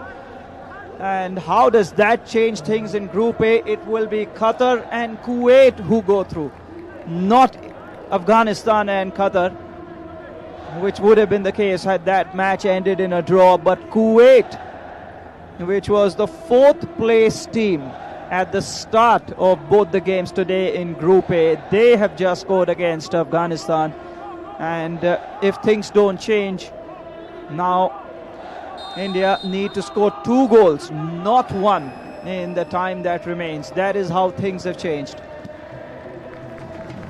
Speaker 2: And how does that change things in Group A? It will be Qatar and Kuwait who go through, not Afghanistan and Qatar, which would have been the case had that match ended in a draw. But Kuwait, which was the 4th place team at the start of both the games today in Group A, they have just scored against Afghanistan. And if things don't change, now India need to score 2 goals, not 1, in the time that remains. That is how things have changed.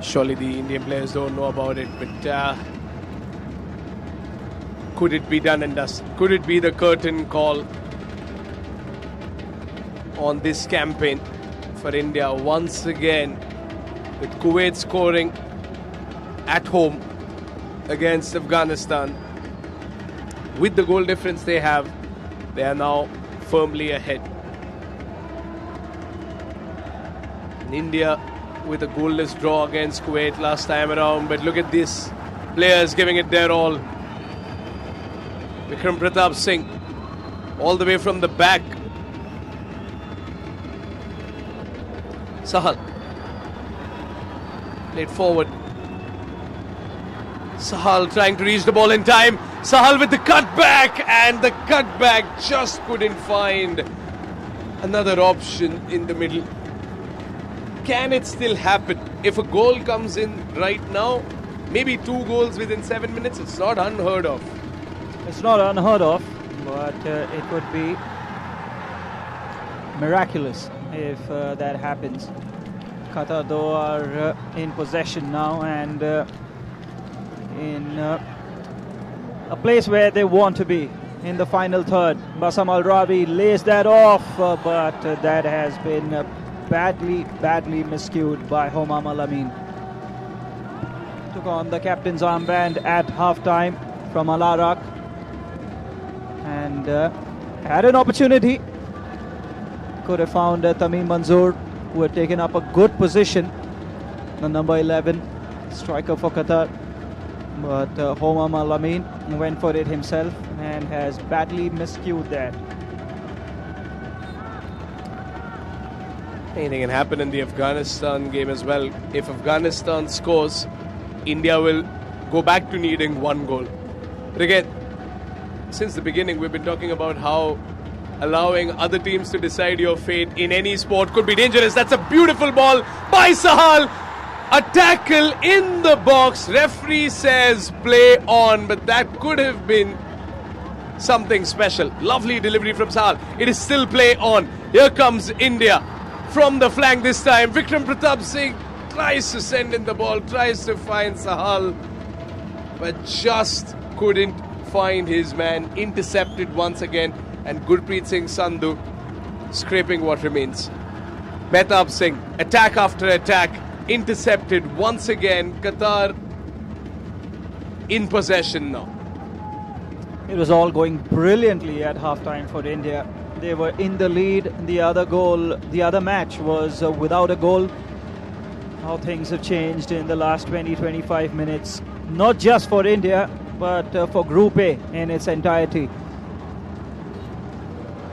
Speaker 1: Surely the Indian players don't know about it, but could it be done and dusted? Could it be the curtain call on this campaign for India once again, with Kuwait scoring at home against Afghanistan? With the goal difference they have, they are now firmly ahead. And India with a goalless draw against Kuwait last time around, but look at this, players giving it their all. Vikram Pratap Singh all the way from the back. Sahal played forward. Sahal trying to reach the ball in time. Sahal with the cutback, and the cutback just couldn't find another option in the middle. Can it still happen? If a goal comes in right now, maybe 2 goals within 7 minutes, it's not unheard of.
Speaker 2: It's not unheard of, but it would be miraculous if that happens. Qatar, though, are in possession now and in a place where they want to be in the final third. Bassam Al-Rabi lays that off, but that has been badly miscued by Homam Al-Amin. Took on the captain's armband at half-time from Al-Arak and had an opportunity. Could have found Tamim Manzoor, who had taken up a good position, the number 11 striker for Qatar. But Homam Al-Amin went for it himself and has badly miscued that.
Speaker 1: Anything can happen in the Afghanistan game as well. If Afghanistan scores, India will go back to needing 1 goal. But again, since the beginning, we've been talking about how allowing other teams to decide your fate in any sport could be dangerous. That's a beautiful ball by Sahal. A tackle in the box. Referee says play on, but that could have been something special. Lovely delivery from Sahal. It is still play on. Here comes India from the flank this time. Vikram Pratap Singh tries to send in the ball, tries to find Sahal, but just couldn't find his man. Intercepted once again, and Gurpreet Singh Sandhu scraping what remains. Mehtab Singh, attack after attack, intercepted once again. Qatar in possession now.
Speaker 2: It was all going brilliantly at halftime for India. They were in the lead. The other match was without a goal. How things have changed in the last 20-25 minutes, not just for India, but for Group A in its entirety.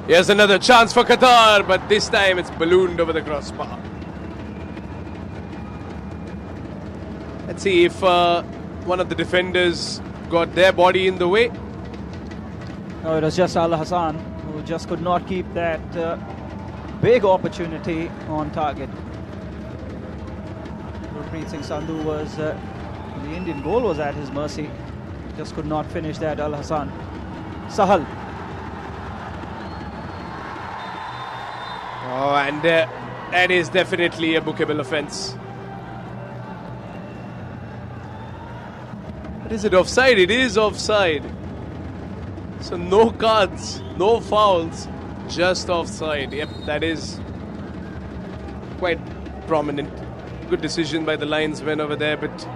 Speaker 1: Here's another chance for Qatar, but this time it's ballooned over the crossbar. Let's see if one of the defenders got their body in the way.
Speaker 2: No, it was just Al Hassan who just could not keep that big opportunity on target. Gurpreet Singh Sandhu was, the Indian goal was at his mercy. Just could not finish that, Al Hassan. Sahal.
Speaker 1: Oh, and that is definitely a bookable offence. But is it offside? It is offside. So no cards, no fouls, just offside. Yep, that is quite prominent. Good decision by the linesmen over there, but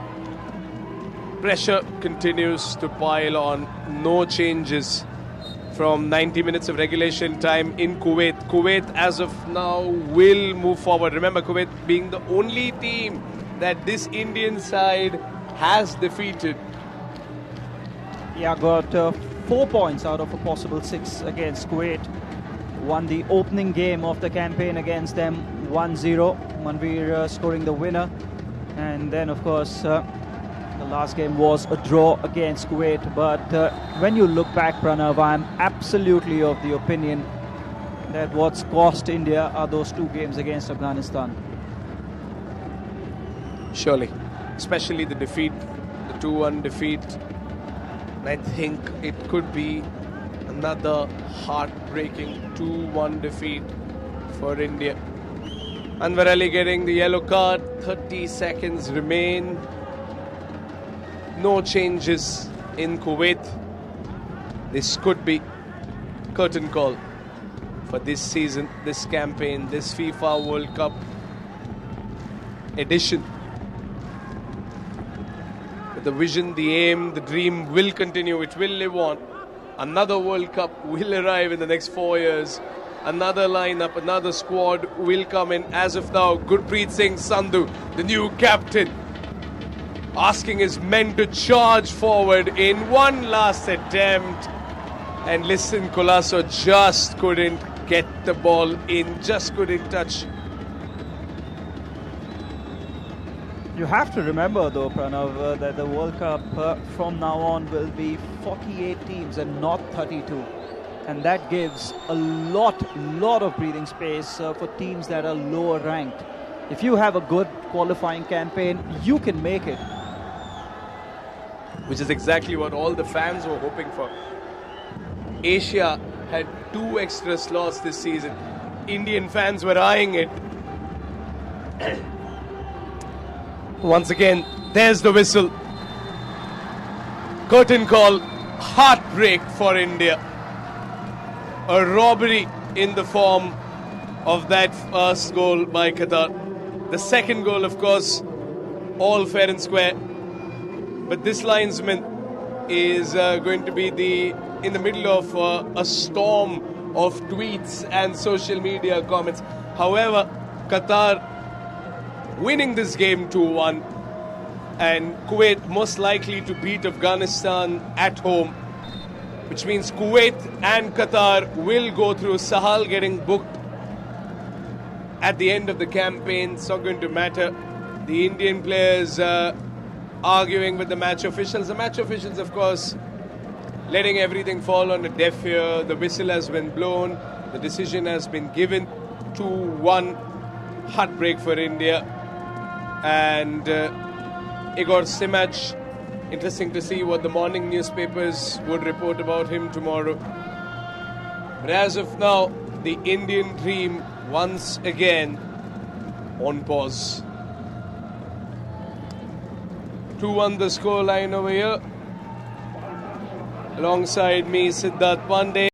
Speaker 1: pressure continues to pile on. No changes from 90 minutes of regulation time in Kuwait. Kuwait, as of now, will move forward. Remember, Kuwait being the only team that this Indian side has defeated.
Speaker 2: Yeah, got 4 points out of a possible 6 against Kuwait. Won the opening game of the campaign against them 1-0. Manveer scoring the winner. And then, of course, the last game was a draw against Kuwait. But when you look back, Pranav, I'm absolutely of the opinion that what's cost India are those 2 games against Afghanistan.
Speaker 1: Surely, especially the defeat, the 2-1 defeat. And I think it could be another heartbreaking 2-1 defeat for India. Anwar Ali getting the yellow card. 30 seconds remain. No changes in Kuwait. This could be curtain call for this season, this campaign, this FIFA World Cup edition. The vision, the aim, the dream will continue. It will live on. Another World Cup will arrive in the next 4 years. Another lineup, another squad will come in. As of now, Gurpreet Singh Sandhu, the new captain, asking his men to charge forward in one last attempt. And listen, Colasso just couldn't get the ball in, just couldn't touch.
Speaker 2: You have to remember, though, Pranav, that the World Cup from now on will be 48 teams and not 32. And that gives a lot of breathing space for teams that are lower ranked. If you have a good qualifying campaign, you can make it.
Speaker 1: Which is exactly what all the fans were hoping for. Asia had 2 extra slots this season. Indian fans were eyeing it. Once again, there's the whistle. Curtain call. Heartbreak for India. A robbery in the form of that first goal by Qatar. The second goal, of course, all fair and square. But this linesman is going to be in the middle of a storm of tweets and social media comments. However, Qatar winning this game 2-1, and Kuwait most likely to beat Afghanistan at home, which means Kuwait and Qatar will go through. Sahal getting booked at the end of the campaign. It's not going to matter. The Indian players arguing with the match officials. The match officials, of course, letting everything fall on a deaf ear. The whistle has been blown. The decision has been given. 2-1. Heartbreak for India. And Igor Simic, interesting to see what the morning newspapers would report about him tomorrow. But as of now, the Indian dream once again on pause. 2-1 the scoreline over here. Alongside me, Siddharth Pandey.